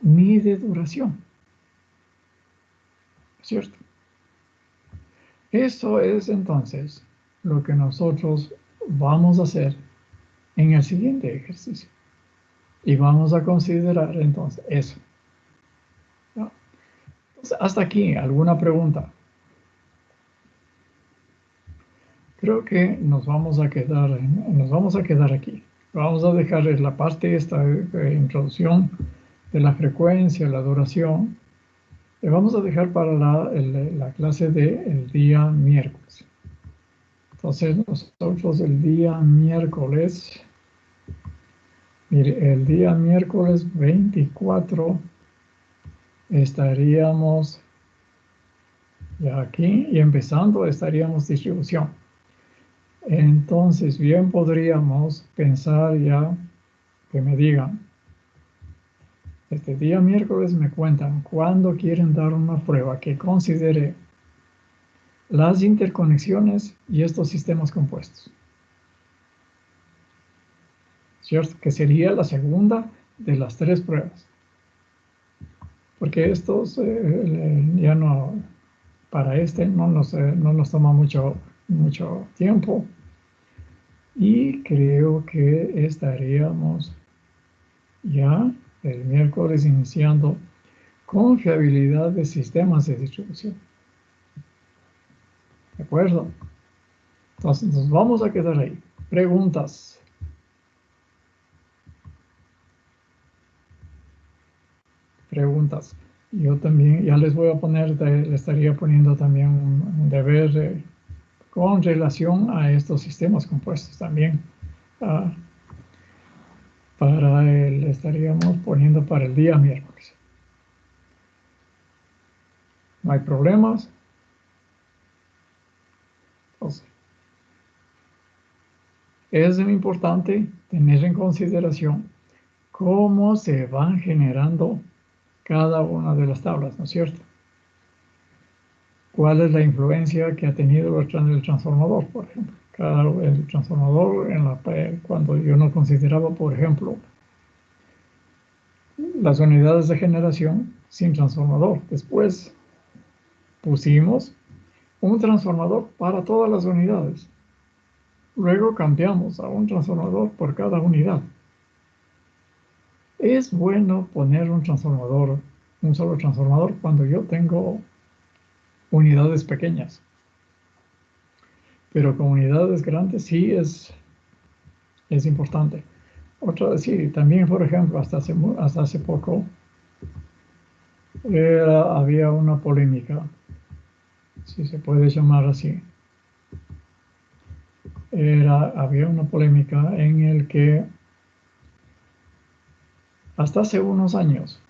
ni de duración, ¿cierto? Eso es entonces lo que nosotros vamos a hacer en el siguiente ejercicio. Y vamos a considerar entonces eso. ¿No? Entonces, hasta aquí, ¿alguna pregunta? Creo que nos vamos a quedar aquí. Vamos a dejar la parte esta introducción de la frecuencia, la duración. Le vamos a dejar para la clase del día miércoles. Entonces nosotros el día miércoles, mire, el día miércoles 24 estaríamos ya aquí y empezando estaríamos distribución. Entonces, bien podríamos pensar ya que me digan, este día miércoles me cuentan cuándo quieren dar una prueba que considere las interconexiones y estos sistemas compuestos. ¿Cierto? Que sería la segunda de las tres pruebas. Porque estos ya no, para no nos toma mucho tiempo. Y creo que estaríamos ya el miércoles iniciando confiabilidad de sistemas de distribución. ¿De acuerdo? Entonces nos vamos a quedar ahí. Preguntas. Preguntas. Yo también, ya les voy a poner, le estaría poniendo también un deber con relación a estos sistemas compuestos también. Estaríamos poniendo para el día miércoles. No hay problemas. Entonces, es muy importante tener en consideración cómo se van generando cada una de las tablas, ¿no es cierto? ¿Cuál es la influencia que ha tenido el transformador, por ejemplo? El transformador, cuando yo no consideraba, por ejemplo, las unidades de generación sin transformador. Después pusimos un transformador para todas las unidades. Luego cambiamos a un transformador por cada unidad. Es bueno poner un solo transformador cuando yo tengo unidades pequeñas. Pero con unidades grandes sí es importante. Sí, también, por ejemplo, hasta hace poco había una polémica, si se puede llamar así. Había una polémica en el que hasta hace unos años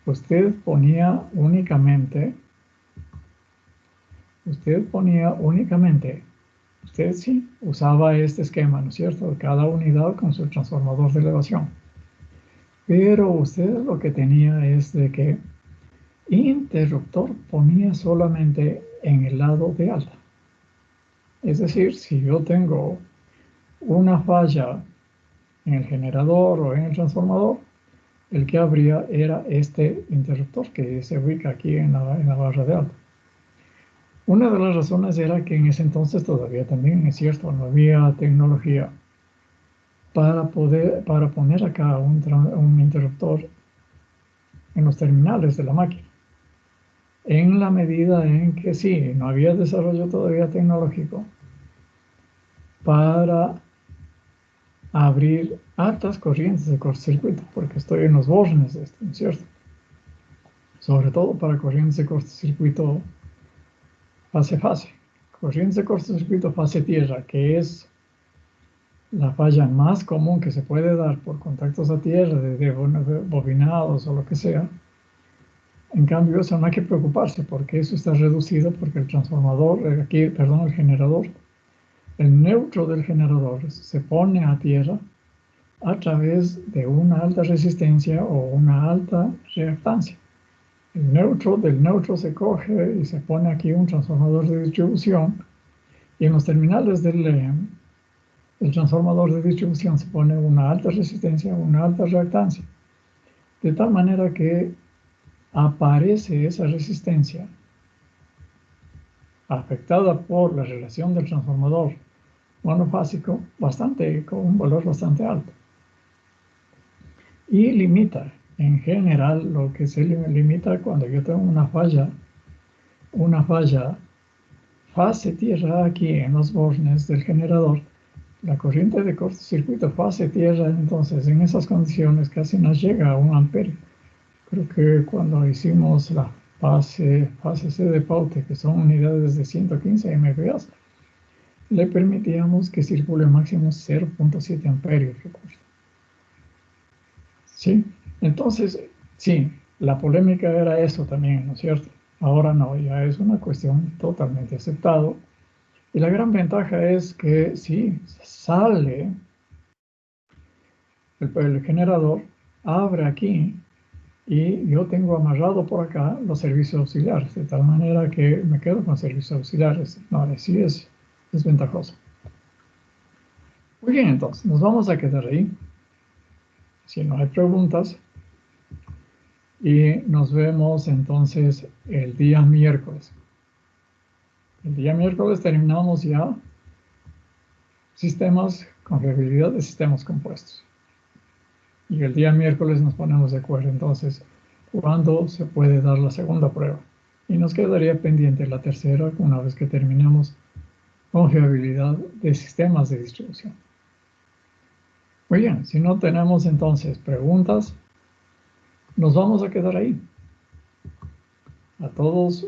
usted sí usaba este esquema, ¿no es cierto? Cada unidad con su transformador de elevación. Pero usted lo que tenía es de que interruptor ponía solamente en el lado de alta. Es decir, si yo tengo una falla en el generador o en el transformador, el que habría era este interruptor que se ubica aquí en la barra de alta. Una de las razones era que en ese entonces todavía también es cierto, no había tecnología para poner acá un interruptor en los terminales de la máquina. En la medida en que sí, no había desarrollo todavía tecnológico para abrir altas corrientes de cortocircuito, porque estoy en los bornes de esto, ¿no es cierto? Sobre todo para corrientes de cortocircuito fase. Corrientes de cortocircuito fase tierra, que es la falla más común que se puede dar por contactos a tierra, de bobinados o lo que sea. En cambio, eso no hay que preocuparse, porque eso está reducido porque el generador, el neutro del generador se pone a tierra a través de una alta resistencia o una alta reactancia. Del neutro se coge y se pone aquí un transformador de distribución, y en los terminales del transformador de distribución se pone una alta resistencia, una alta reactancia, de tal manera que aparece esa resistencia afectada por la relación del transformador monofásico con un valor bastante alto. Y limita, en general, lo que se limita cuando yo tengo una falla fase tierra aquí en los bornes del generador, la corriente de cortocircuito fase tierra, entonces en esas condiciones casi nos llega a 1 amperio. Creo que cuando hicimos la fase C de Paute, que son unidades de 115 MVA, le permitíamos que circule máximo 0.7 amperios, recuerdo. ¿Sí? Entonces, sí, la polémica era eso también, ¿no es cierto? Ahora no, ya es una cuestión totalmente aceptado. Y la gran ventaja es que si sale el generador, abre aquí y yo tengo amarrado por acá los servicios auxiliares, de tal manera que me quedo con servicios auxiliares. No, así es ventajoso. Muy bien, entonces, nos vamos a quedar ahí. Si no hay preguntas. Y nos vemos entonces el día miércoles. El día miércoles terminamos ya sistemas con fiabilidad de sistemas compuestos. Y el día miércoles nos ponemos de acuerdo entonces cuándo se puede dar la segunda prueba. Y nos quedaría pendiente la tercera una vez que terminemos con fiabilidad de sistemas de distribución. Muy bien, si no tenemos entonces preguntas, nos vamos a quedar ahí. A todos,